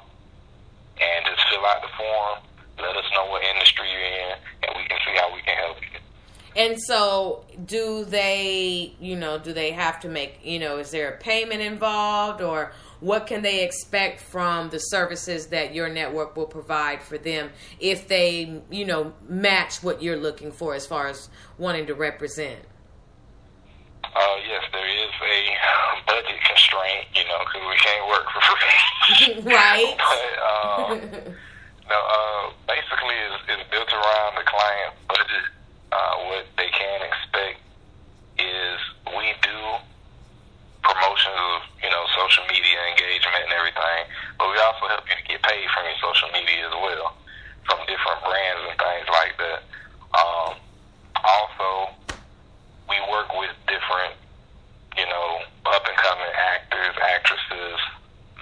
and just fill out the form. Let us know what industry you're in, and we can see how we can help you. And so do they have to make, is there a payment involved, or what can they expect from the services that your network will provide for them if they, match what you're looking for as far as wanting to represent? Yes, there is a budget constraint, because we can't work for free. Right. But, basically it's built around the client budget. What they can expect is we do promotions of, social media engagement and everything, but we also help you to get paid from your social media as well, from different brands and things like that. Also, we work with different, up-and-coming actors, actresses,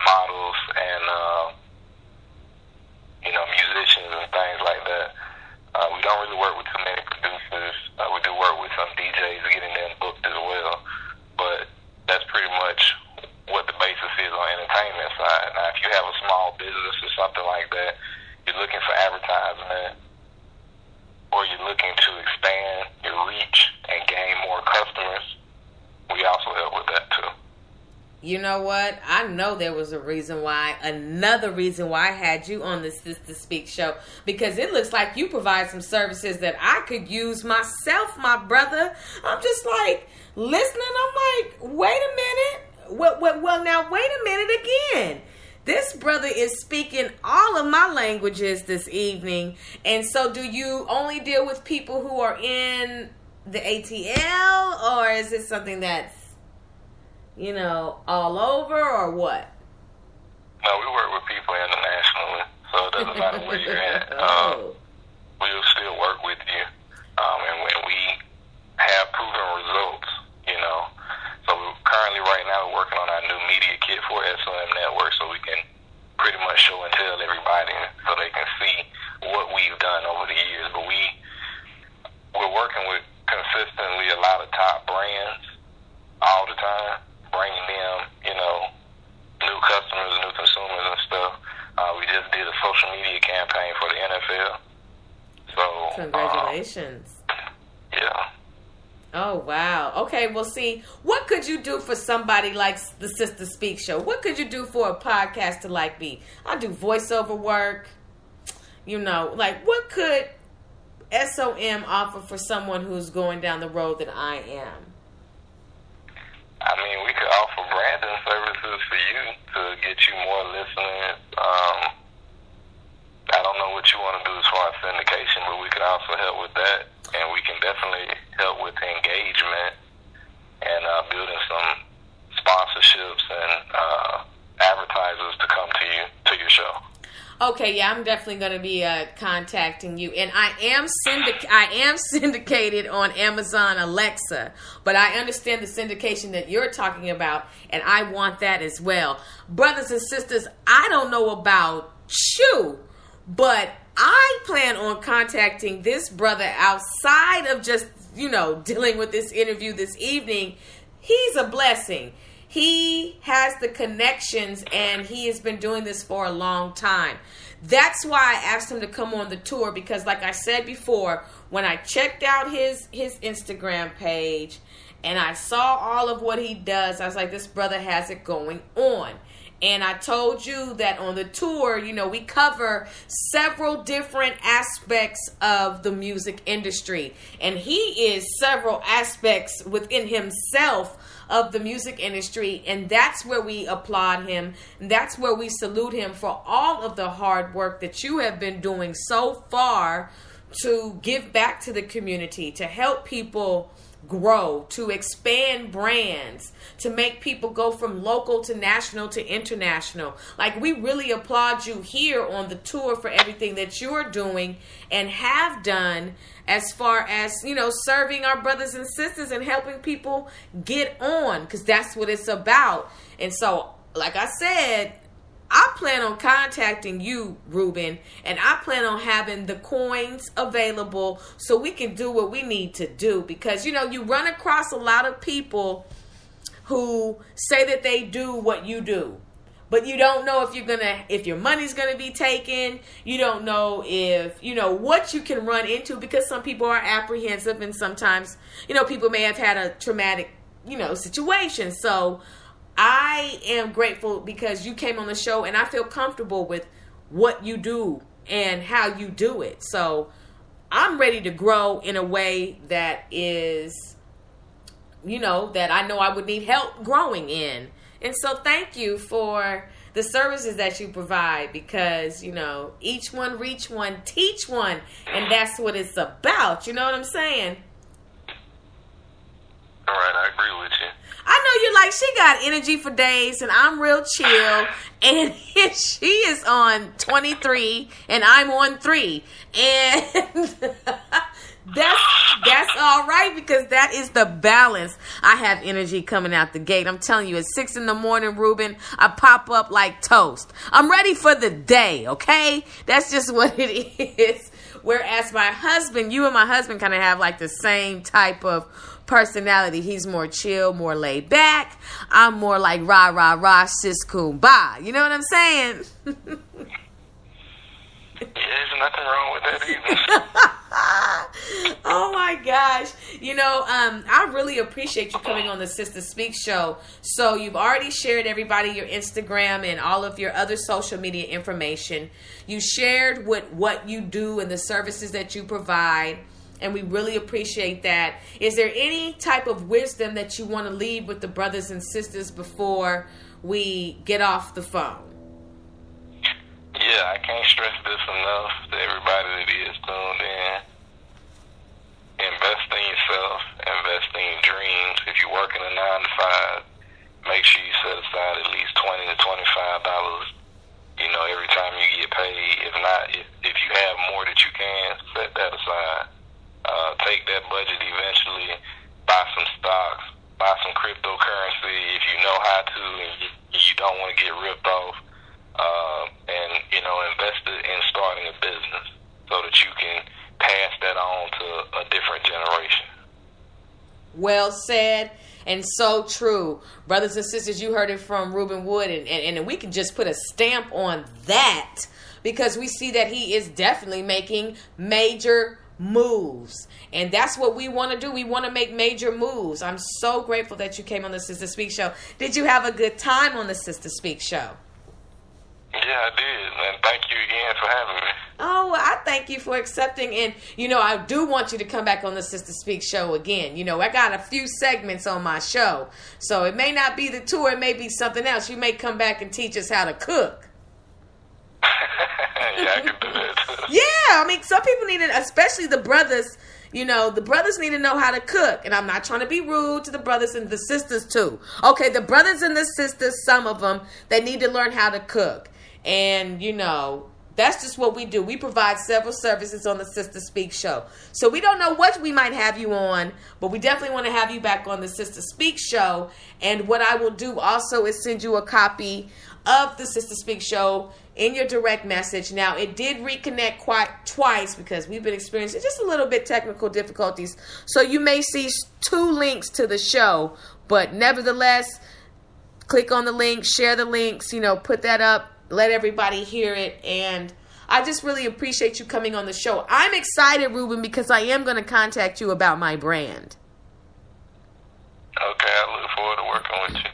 models, and, musicians and things like that. We don't really work with too many producers. We do work with some DJs, getting them booked as well. But that's pretty much what the basis is on entertainment side. Now, if you have a small business or something like that, you're looking for advertisement, or you're looking to expand your reach and gain more customers, we also help with that too. You know what? I know there was another reason why I had you on the Sister Speak show, because it looks like you provide some services that I could use myself, my brother. I'm just like listening. I'm like, wait a minute. Well, now wait a minute again. This brother is speaking all of my languages this evening. And so do you only deal with people who are in the ATL, or is it something that's, you know, all over, or what? No, we work with people internationally, so it doesn't matter where you're at. We'll still work with you. And when we have proven results, you know. So we're currently right now working on our new media kit for Som Network, so we can pretty much show and tell everybody so they can see what we've done over the years. But we're working with consistently a lot of top brands all the time, bringing them, you know, new customers, new consumers and stuff. We just did a social media campaign for the NFL. So congratulations. Yeah. Oh, wow. Okay, well, see, what could you do for somebody like the Sister Speak show? What could you do for a podcaster like me? I do voiceover work. You know, like, what could SOM offer for someone who's going down the road that I am? I mean, we could offer branding services for you to get you more listeners. I don't know what you want to do as far as syndication, but we could also help with that. And we can definitely help with engagement and building some sponsorships and advertisers to come to your show. Okay, yeah, I'm definitely going to be contacting you. And I am syndicated on Amazon Alexa, but I understand the syndication that you're talking about, and I want that as well. Brothers and sisters, I don't know about you, but I plan on contacting this brother outside of just, you know, dealing with this interview this evening. He's a blessing. He has the connections, and he has been doing this for a long time. That's why I asked him to come on the tour, because like I said before, when I checked out his Instagram page and I saw all of what he does, I was like, this brother has it going on. And I told you that on the tour, you know, we cover several different aspects of the music industry. And he is several aspects within himself of the music industry. And that's where we applaud him. And that's where we salute him for all of the hard work that you have been doing so far to give back to the community, to help people grow, to expand brands, to make people go from local to national to international. Like, we really applaud you here on the tour for everything that you're doing and have done as far as, you know, serving our brothers and sisters and helping people get on, because that's what it's about. And so, like I said, I plan on contacting you, Ruben, and I plan on having the coins available so we can do what we need to do. Because, you know, you run across a lot of people who say that they do what you do, but you don't know if your money's gonna be taken. You don't know if, you know, what you can run into, because some people are apprehensive, and sometimes, you know, people may have had a traumatic, you know, situation. So I am grateful because you came on the show, and I feel comfortable with what you do and how you do it. So I'm ready to grow in a way that is, you know, that I know I would need help growing in. And so thank you for the services that you provide, because, you know, each one, reach one, teach one. And that's what it's about. You know what I'm saying? All right, I agree with you. I know you're like, she got energy for days, and I'm real chill, and she is on 23 and I'm on 3, and that's all right, because that is the balance. I have energy coming out the gate. I'm telling you, at 6 in the morning, Ruben, I pop up like toast. I'm ready for the day, okay? That's just what it is. Whereas my husband, you and my husband kind of have like the same type of personality. He's more chill, more laid back. I'm more like rah, rah, rah, sis, kumbaya. You know what I'm saying? Yeah, there's nothing wrong with that either. Oh my gosh. I really appreciate you coming on the Sister Speak show. So you've already shared everybody your Instagram and all of your other social media information. You shared what you do and the services that you provide. And we really appreciate that. Is there any type of wisdom that you want to leave with the brothers and sisters before we get off the phone? Yeah, I can't stress this enough to everybody that is tuned in. Invest in yourself, invest in your dreams. If you're working a 9 to 5, make sure you set aside at least $20 to $25, every time you get paid. If not, if you have more that you can, set that aside. Take that budget eventually, buy some stocks, buy some cryptocurrency if you know how to and you don't want to get ripped off. And invest it in starting a business so that you can pass that on to a different generation. Well said and so true. Brothers and sisters, you heard it from Ruben Wood, and we can just put a stamp on that because we see that he is definitely making major moves. And that's what we want to do. We want to make major moves. I'm so grateful that you came on the Sister Speak show. Did you have a good time on the Sister Speak show? Yeah, I did, and thank you again for having me. Oh, well, I thank you for accepting, and, I do want you to come back on the Sister Speak show again. I got a few segments on my show, so it may not be the tour, it may be something else. You may come back and teach us how to cook. Yeah, I can do that too. Yeah, some people need it, especially the brothers. The brothers need to know how to cook. And I'm not trying to be rude to the brothers and the sisters too. Okay, the brothers and the sisters, some of them, they need to learn how to cook. And, that's just what we do. We provide several services on the Sister Speak show. So we don't know what we might have you on, but we definitely want to have you back on the Sister Speak show. And what I will do also is send you a copy of the Sister Speak show in your direct message. Now, it did reconnect twice because we've been experiencing just a little bit technical difficulties. So you may see 2 links to the show, but nevertheless, click on the link, share the links, put that up, let everybody hear it. And I just really appreciate you coming on the show. I'm excited, Ruben, because I am going to contact you about my brand. Okay, I look forward to working with you.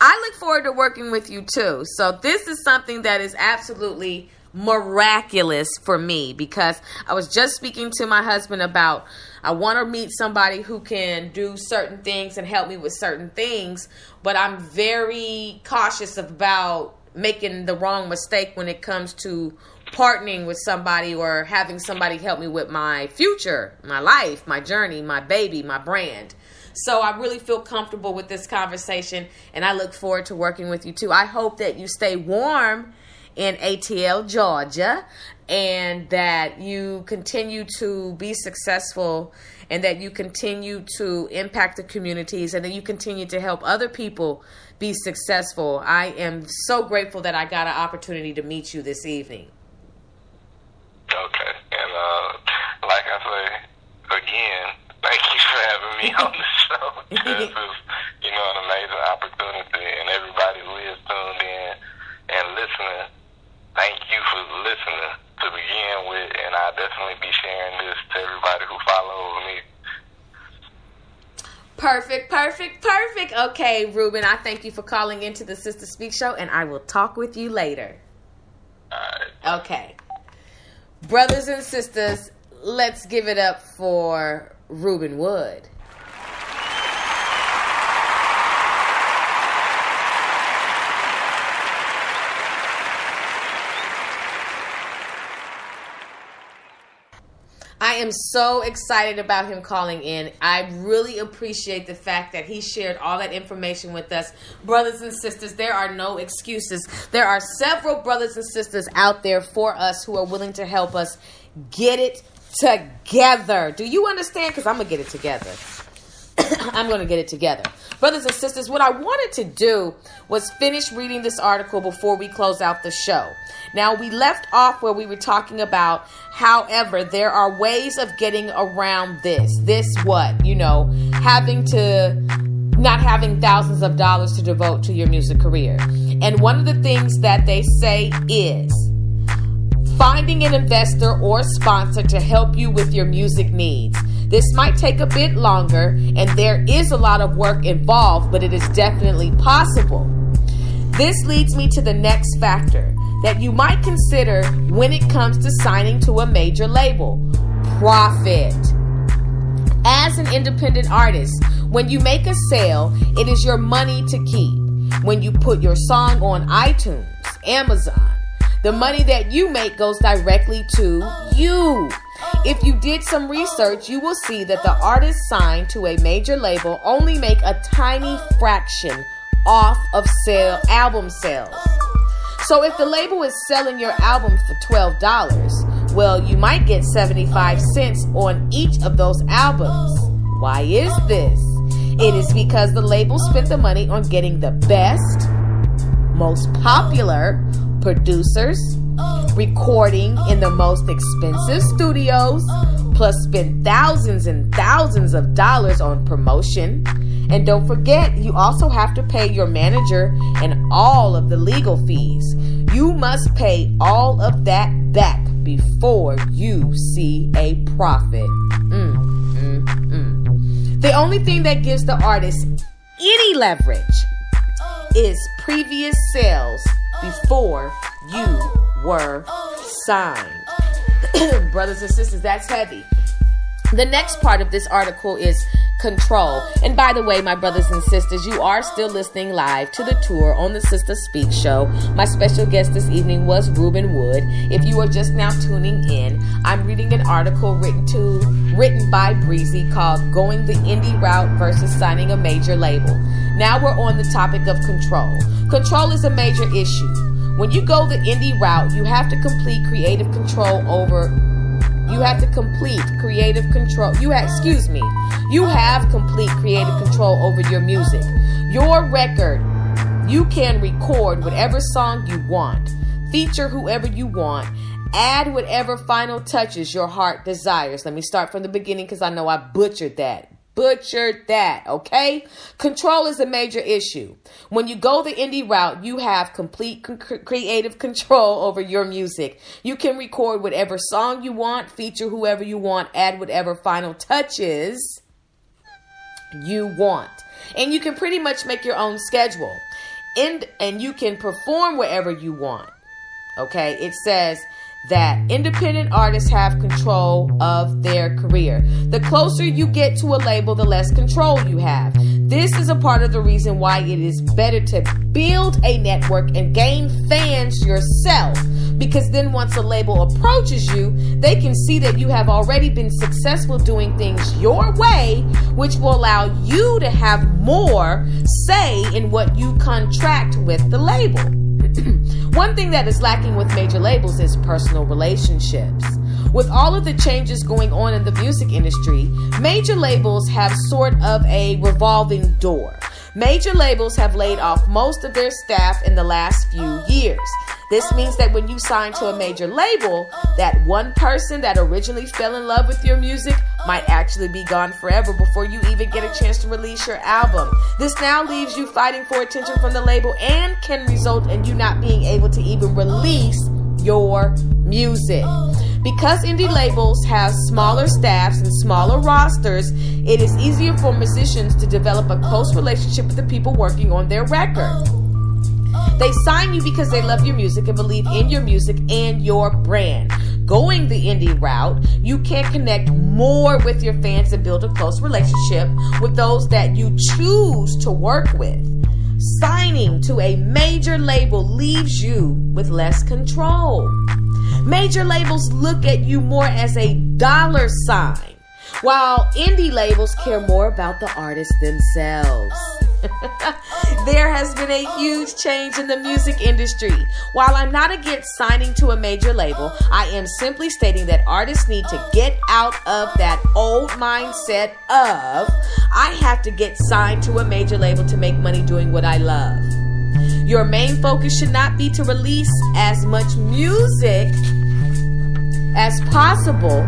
I look forward to working with you too. So this is something that is absolutely miraculous for me because I was just speaking to my husband about I want to meet somebody who can do certain things and help me with certain things, but I'm very cautious about making the wrong mistake when it comes to partnering with somebody or having somebody help me with my future, my life, my journey, my baby, my brand. So I really feel comfortable with this conversation, and I look forward to working with you too. I hope that you stay warm in ATL, Georgia, and that you continue to be successful and that you continue to impact the communities and that you continue to help other people be successful. I am so grateful that I got an opportunity to meet you this evening. Okay. And like I say, again, thank you for having me on the show. This is, an amazing opportunity, and everybody who is tuned in and listening, thank you for listening to begin with, and I'll definitely be sharing this to everybody who follows me. Perfect, perfect, perfect. Okay, Ruben, I thank you for calling into the Sister Speak show, and I will talk with you later. All right. Okay. Brothers and sisters, let's give it up for Ruben Wood. I am so excited about him calling in. I really appreciate the fact that he shared all that information with us. Brothers and sisters, there are no excuses. There are several brothers and sisters out there for us who are willing to help us get it together. Do you understand? Because I'm going to get it together. I'm going to get it together. Brothers and sisters, what I wanted to do was finish reading this article before we close out the show. Now, we left off where we were talking about, however, there are ways of getting around this. This what? Not having thousands of dollars to devote to your music career. And one of the things that they say is finding an investor or sponsor to help you with your music needs. This might take a bit longer, and there is a lot of work involved, but it is definitely possible. This leads me to the next factor that you might consider when it comes to signing to a major label: profit. As an independent artist, when you make a sale, it is your money to keep. When you put your song on iTunes, Amazon, the money that you make goes directly to you. If you did some research, you will see that the artists signed to a major label only make a tiny fraction off of album sales. So if the label is selling your album for $12, well, you might get 75 cents on each of those albums. Why is this? It is because the label spent the money on getting the best, most popular producers, recording in the most expensive studios, plus spend thousands and thousands of dollars on promotion. And don't forget, you also have to pay your manager and all of the legal fees. You must pay all of that back before you see a profit. The only thing that gives the artist any leverage is previous sales before you were signed. Brothers and sisters, that's heavy. The next part of this article is control. And by the way, my brothers and sisters, you are still listening live to the tour on the Sister Speak Show. My special guest this evening was Ruben Wood. If you are just now tuning in, I'm reading an article written by Breezy called Going the Indie Route versus Signing a Major Label. Now we're on the topic of control. Control is a major issue. When you go the indie route, you have to complete creative control over You have complete creative control over your music. Your record, you can record whatever song you want, feature whoever you want, add whatever final touches your heart desires. Let me start from the beginning because I know I butchered that, okay? Control is a major issue. When you go the indie route, you have complete creative control over your music. You can record whatever song you want, feature whoever you want, add whatever final touches you want. And you can pretty much make your own schedule. And you can perform wherever you want. Okay? It says that independent artists have control of their career. The closer you get to a label, the less control you have. This is a part of the reason why it is better to build a network and gain fans yourself. Because then once a label approaches you, they can see that you have already been successful doing things your way, which will allow you to have more say in what you contract with the label. One thing that is lacking with major labels is personal relationships. With all of the changes going on in the music industry, major labels have sort of a revolving door. Major labels have laid off most of their staff in the last few years. This means that when you sign to a major label, that one person that originally fell in love with your music might actually be gone forever before you even get a chance to release your album. This now leaves you fighting for attention from the label and can result in you not being able to even release your music. Because indie labels have smaller staffs and smaller rosters, it is easier for musicians to develop a close relationship with the people working on their record. They sign you because they love your music and believe in your music and your brand. Going the indie route, you can connect more with your fans and build a close relationship with those that you choose to work with. Signing to a major label leaves you with less control. Major labels look at you more as a dollar sign, while indie labels care more about the artists themselves. There has been a huge change in the music industry. While I'm not against signing to a major label, I am simply stating that artists need to get out of that old mindset of, I have to get signed to a major label to make money doing what I love. Your main focus should not be to release as much music as possible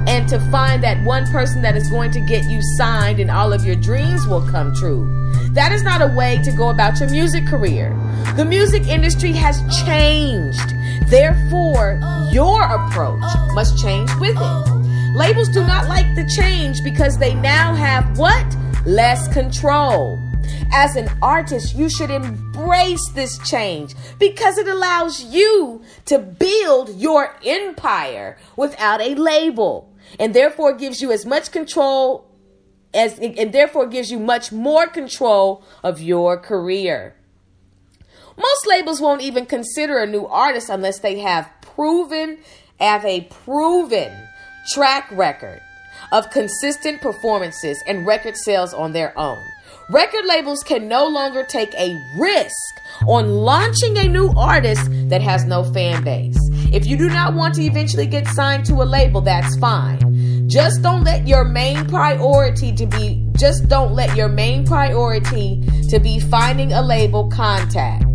and to find that one person that is going to get you signed and all of your dreams will come true. That is not a way to go about your music career. The music industry has changed. Therefore, your approach must change with it. Labels do not like the change because they now have what? Less control. As an artist, you should embrace this change because it allows you to build your empire without a label, and therefore gives you as much control and therefore gives you much more control of your career. Most labels won't even consider a new artist unless they have a proven track record of consistent performances and record sales on their own. Record labels can no longer take a risk on launching a new artist that has no fan base. If you do not want to eventually get signed to a label, that's fine. Just don't let your main priority to be finding a label contact.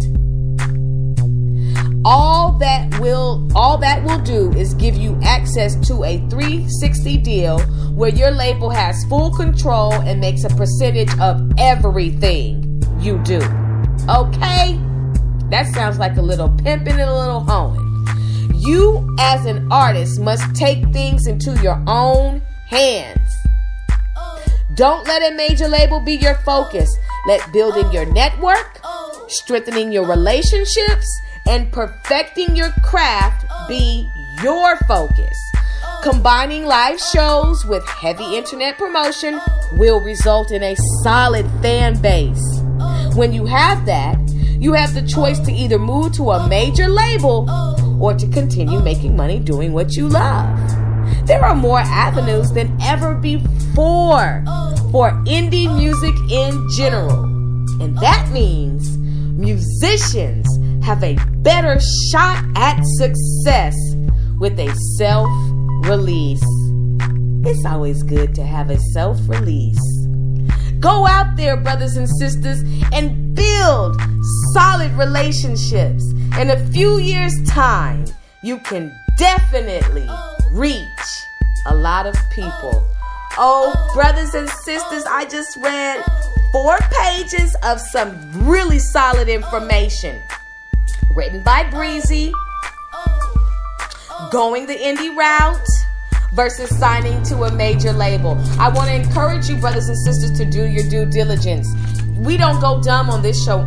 All that will do is give you access to a 360 deal where your label has full control and makes a percentage of everything you do. Okay? That sounds like a little pimping and a little hoeing. You as an artist must take things into your own hands. Don't let a major label be your focus. Let building your network, strengthening your relationships, and perfecting your craft be your focus. Combining live shows with heavy internet promotion will result in a solid fan base. When you have that, you have the choice to either move to a major label or to continue making money doing what you love. There are more avenues than ever before for indie music in general. And that means musicians have a better shot at success with a self-release. It's always good to have a self-release. Go out there, brothers and sisters, and build solid relationships. In a few years' time, you can definitely reach a lot of people. Oh, brothers and sisters, I just read 4 pages of some really solid information. Written by Breezy, going the indie route versus signing to a major label. I want to encourage you, brothers and sisters, to do your due diligence. We don't go dumb on this show.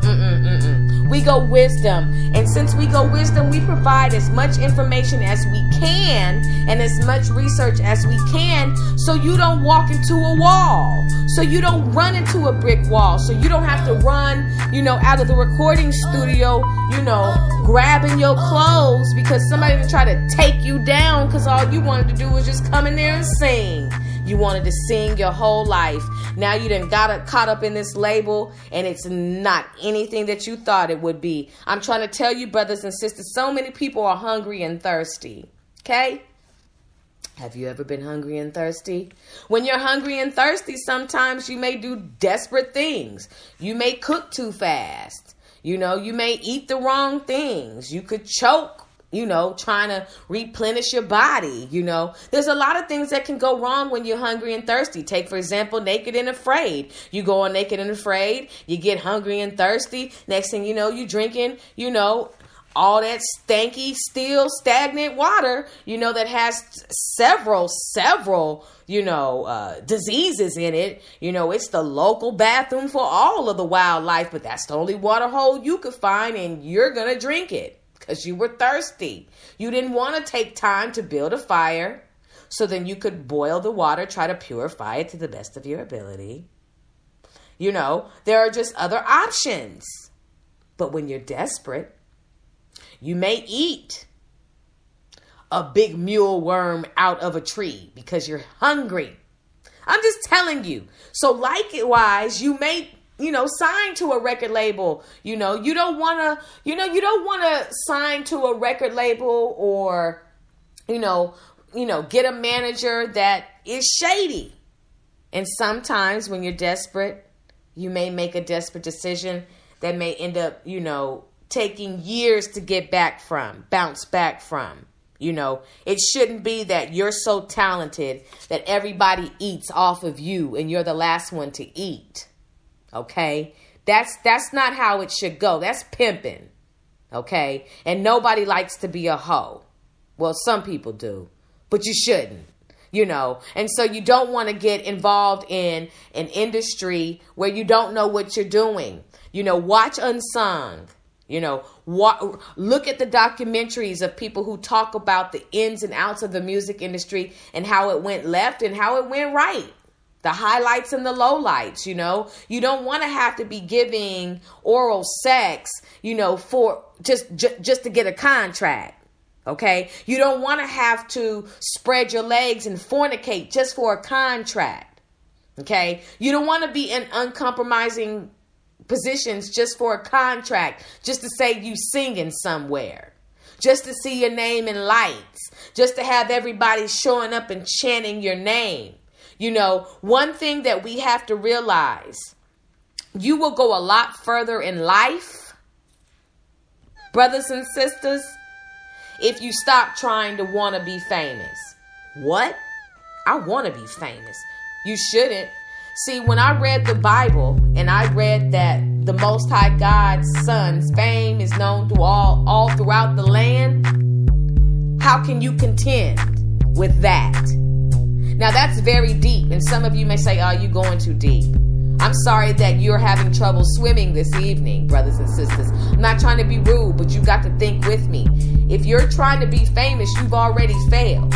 We go wisdom. And since we go wisdom, we provide as much information as we can and as much research as we can so you don't walk into a wall. So you don't run into a brick wall. So you don't have to run, out of the recording studio, grabbing your clothes because somebody to try to take you down because all you wanted to do was just come in there and sing. You wanted to sing your whole life. Now you done got caught up in this label and it's not anything that you thought it would be. I'm trying to tell you, brothers and sisters, so many people are hungry and thirsty. Okay? Have you ever been hungry and thirsty? When you're hungry and thirsty, sometimes you may do desperate things. You may cook too fast. You may eat the wrong things. You could choke, trying to replenish your body. There's a lot of things that can go wrong when you're hungry and thirsty. Take, for example, Naked and Afraid. You go on Naked and Afraid, you get hungry and thirsty. Next thing you know, you drinking, all that stanky, still stagnant water, that has several, diseases in it. It's the local bathroom for all of the wildlife, but that's the only water hole you could find, and you're going to drink it because you were thirsty. You didn't want to take time to build a fire so then you could boil the water, try to purify it to the best of your ability. There are just other options. But when you're desperate, you may eat a big mule worm out of a tree because you're hungry. I'm just telling you. So likewise, you may, sign to a record label. You don't want to sign to a record label or, get a manager that is shady. And sometimes when you're desperate, you may make a desperate decision that may end up, taking years to bounce back from. It shouldn't be that you're so talented that everybody eats off of you and you're the last one to eat. Okay? That's not how it should go. That's pimping. Okay? And nobody likes to be a hoe. Well, some people do, but you shouldn't. and so you don't want to get involved in an industry where you don't know what you're doing. Watch Unsung. Look at the documentaries of people who talk about the ins and outs of the music industry and how it went left and how it went right. The highlights and the lowlights, You don't want to have to be giving oral sex, for just to get a contract. Okay? You don't want to have to spread your legs and fornicate just for a contract. Okay? You don't want to be in uncompromising positions just for a contract, just to say you singing somewhere, just to see your name in lights, just to have everybody showing up and chanting your name. One thing that we have to realize, you will go a lot further in life, brothers and sisters, if you stop trying to want to be famous. What? I want to be famous. You shouldn't. See, when I read the Bible and I read that the Most High God's Son's fame is known to all throughout the land, how can you contend with that? Now, that's very deep. And some of you may say, oh, you're going too deep. I'm sorry that you're having trouble swimming this evening, brothers and sisters. I'm not trying to be rude, but you got to think with me. If you're trying to be famous, you've already failed.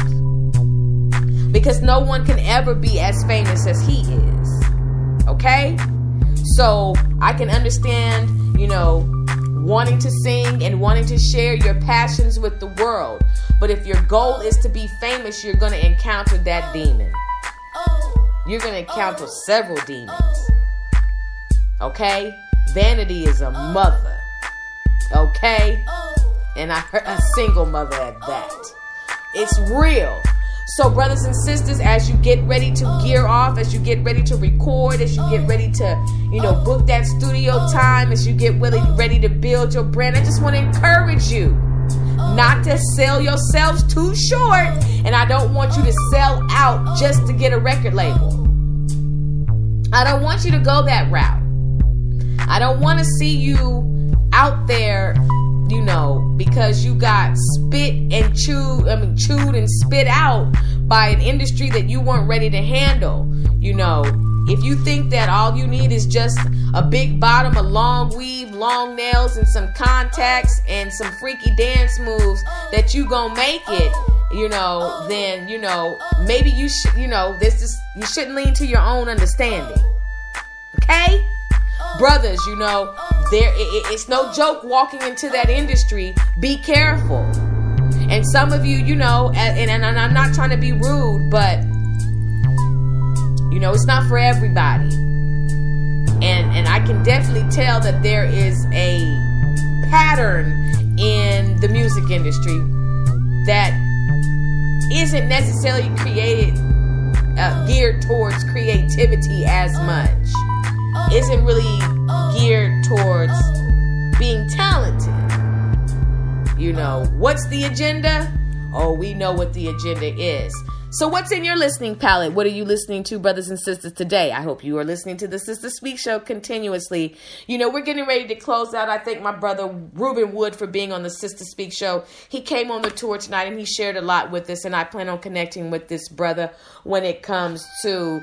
Because no one can ever be as famous as he is. Okay? So I can understand, wanting to sing and wanting to share your passions with the world. But if your goal is to be famous, you're going to encounter that demon. You're going to encounter several demons. Okay? Vanity is a mother. Okay? And a single mother at that. It's real. So brothers and sisters, as you get ready to gear off, as you get ready to record, as you get ready to, book that studio time, as you get really ready to build your brand, I just want to encourage you not to sell yourselves too short. And I don't want you to sell out just to get a record label. I don't want you to go that route. I don't want to see you out there, because you got chewed and spit out by an industry that you weren't ready to handle. If you think that all you need is just a big bottom, a long weave, long nails, and some contacts and some freaky dance moves that you gonna make it, then, maybe you should, you shouldn't lean to your own understanding. Okay? Brothers, it's no joke walking into that industry. Be careful. And some of you, and I'm not trying to be rude, but, it's not for everybody. And I can definitely tell that there is a pattern in the music industry that isn't necessarily geared towards creativity as much. Isn't really geared towards being talented. What's the agenda? Oh, we know what the agenda is. So what's in your listening palette? What are you listening to, brothers and sisters, today? I hope you are listening to the Sister Speak Show continuously. We're getting ready to close out. I thank my brother Ruben Wood for being on the Sister Speak Show. He came on the tour tonight and he shared a lot with us, and I plan on connecting with this brother when it comes to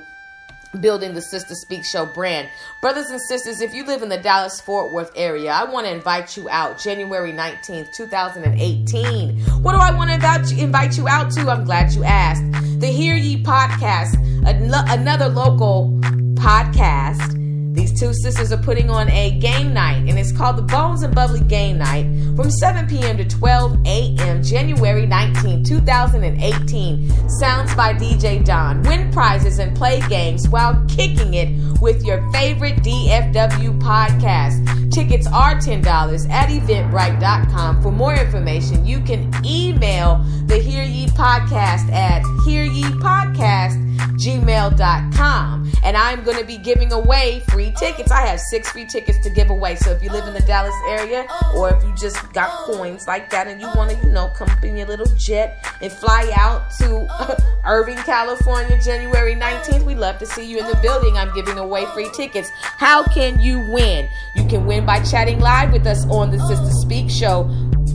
building the Sister Speak Show brand. Brothers and sisters, if you live in the Dallas-Fort Worth area, I want to invite you out January 19th, 2018. What do I want to invite you out to? I'm glad you asked. The Hear Ye podcast, another local podcast. These two sisters are putting on a game night, and it's called the Bones and Bubbly Game Night from 7 p.m. to 12 a.m. January 19, 2018. Sounds by DJ Don. Win prizes and play games while kicking it with your favorite DFW podcast. Tickets are $10 at eventbrite.com. For more information, you can email the Hear Ye podcast at hearyepodcast@gmail.com. And I'm going to be giving away free tickets. I have 6 free tickets to give away. So if you live in the Dallas area, or if you just got coins like that and you want to, come up in your little jet and fly out to Irving, California, January 19th, we'd love to see you in the building. I'm giving away free tickets. How can you win? You can win by chatting live with us on the Sister Speak Show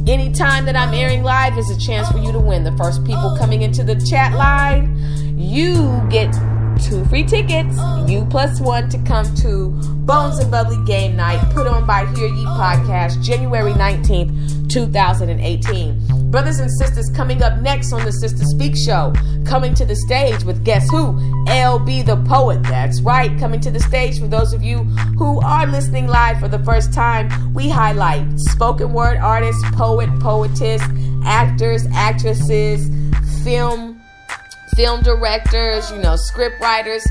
Any time that I'm airing live is a chance for you to win. The first people coming into the chat line, you get 2 free tickets, you plus 1, to come to Bones and Bubbly Game Night, put on by Hear Ye Podcast, January 19th, 2018. Brothers and sisters, coming up next on the Sister Speak Show, coming to the stage with guess who? LB the Poet. That's right, coming to the stage. For those of you who are listening live for the first time, we highlight spoken word artists, poet, poetess, actors, actresses, film directors, script writers.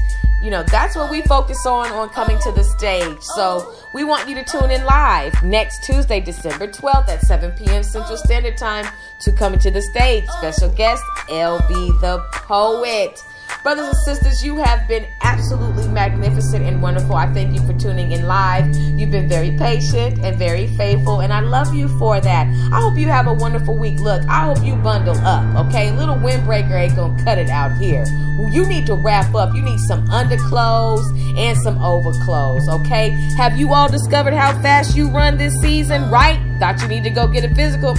That's what we focus on coming to the stage. So we want you to tune in live next Tuesday, December 12th at 7 p.m. Central Standard Time to come to the stage. Special guest, LB the Poet. Brothers and sisters, you have been absolutely magnificent and wonderful. I thank you for tuning in live. You've been very patient and very faithful, and I love you for that. I hope you have a wonderful week. Look, I hope you bundle up, okay? Little windbreaker ain't gonna cut it out here. You need to wrap up. You need some underclothes and some overclothes, okay? Have you all discovered how fast you run this season, right? Thought you need to go get a physical?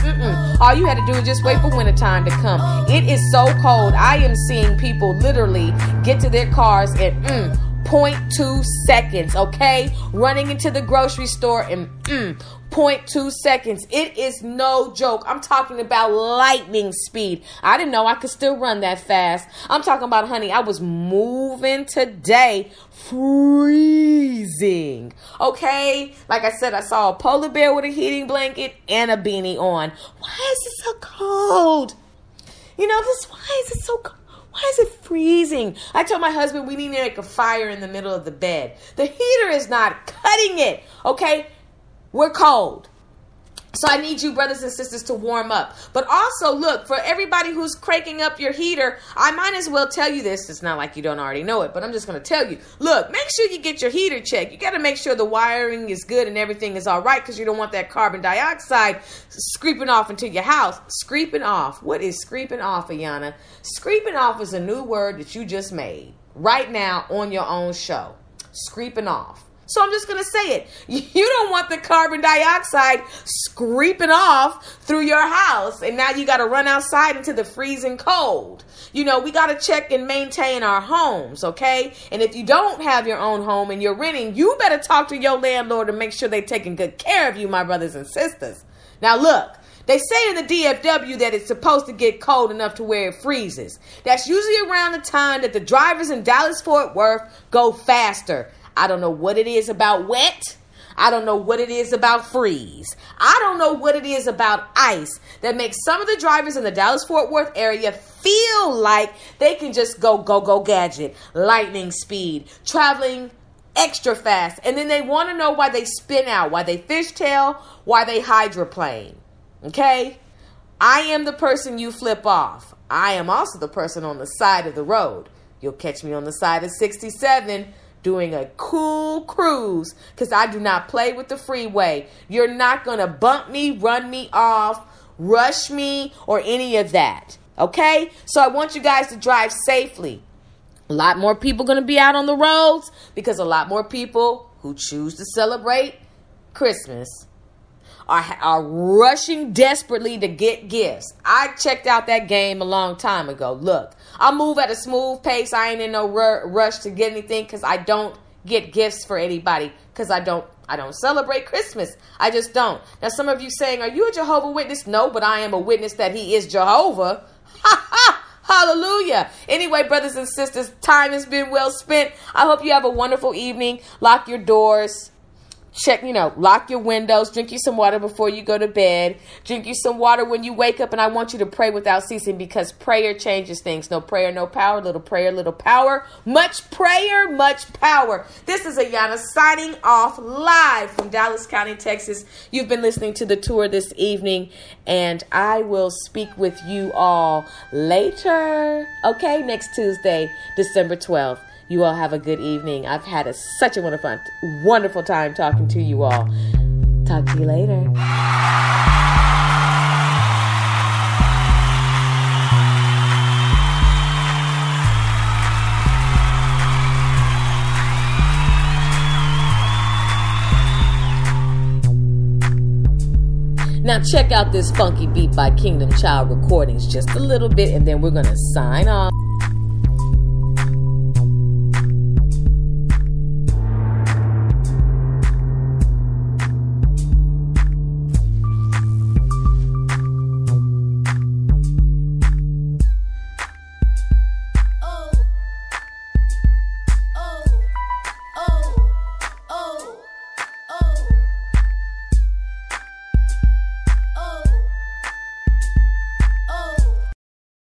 All you had to do is just wait for wintertime to come. It is so cold. I am seeing people literally get to their cars in 0.2 seconds, okay? Running into the grocery store in 0.2 seconds. It is no joke. I'm talking about lightning speed. I didn't know I could still run that fast. I'm talking about, honey, I was moving today, freezing, okay? Like I said, I saw a polar bear with a heating blanket and a beanie on. Why is it so cold? Why is it so cold? Why is it freezing? I told my husband we need to make a fire in the middle of the bed. The heater is not cutting it, okay? We're cold. So I need you, brothers and sisters, to warm up. But also, look, for everybody who's cranking up your heater, I might as well tell you this. It's not like you don't already know it, but I'm just going to tell you. Look, make sure you get your heater checked. You got to make sure the wiring is good and everything is all right, because you don't want that carbon dioxide screeping off into your house. Screeping off. What is screeping off, Ayana? Screeping off is a new word that you just made right now on your own show. Screeping off. So I'm just going to say it. You don't want the carbon dioxide screeping off through your house. And now you got to run outside into the freezing cold. We got to check and maintain our homes, okay? And if you don't have your own home and you're renting, you better talk to your landlord and make sure they're taking good care of you, my brothers and sisters. Now, look. They say in the DFW that it's supposed to get cold enough to where it freezes. That's usually around the time that the drivers in Dallas-Fort Worth go faster. I don't know what it is about wet. I don't know what it is about freeze. I don't know what it is about ice that makes some of the drivers in the Dallas-Fort Worth area feel like they can just go gadget, lightning speed, traveling extra fast. And then they want to know why they spin out, why they fishtail, why they hydroplane. Okay? I am the person you flip off. I am also the person on the side of the road. You'll catch me on the side of 67 doing a cool cruise, because I do not play with the freeway. You're not going to bump me, run me off, rush me, or any of that. Okay? So I want you guys to drive safely. A lot more people going to be out on the roads, because a lot more people who choose to celebrate Christmas are rushing desperately to get gifts. I checked out that game a long time ago. Look, I move at a smooth pace. I ain't in no rush to get anything, because I don't get gifts for anybody, because I don't celebrate Christmas. I just don't. Now, some of you saying, are you a Jehovah's Witness? No, but I am a witness that he is Jehovah. Ha ha! Hallelujah. Anyway, brothers and sisters, time has been well spent. I hope you have a wonderful evening. Lock your doors. Check, lock your windows, drink you some water before you go to bed, drink you some water when you wake up, and I want you to pray without ceasing, because prayer changes things. No prayer, no power. Little prayer, little power. Much prayer, much power. This is Ayana signing off live from Dallas County, Texas. You've been listening to the tour this evening, and I will speak with you all later. Okay, next Tuesday, December 12th. You all have a good evening. I've had such a wonderful time talking to you all. Talk to you later. Now, Now check out this funky beat by Kingdom Child Recordings just a little bit, and then we're going to sign off.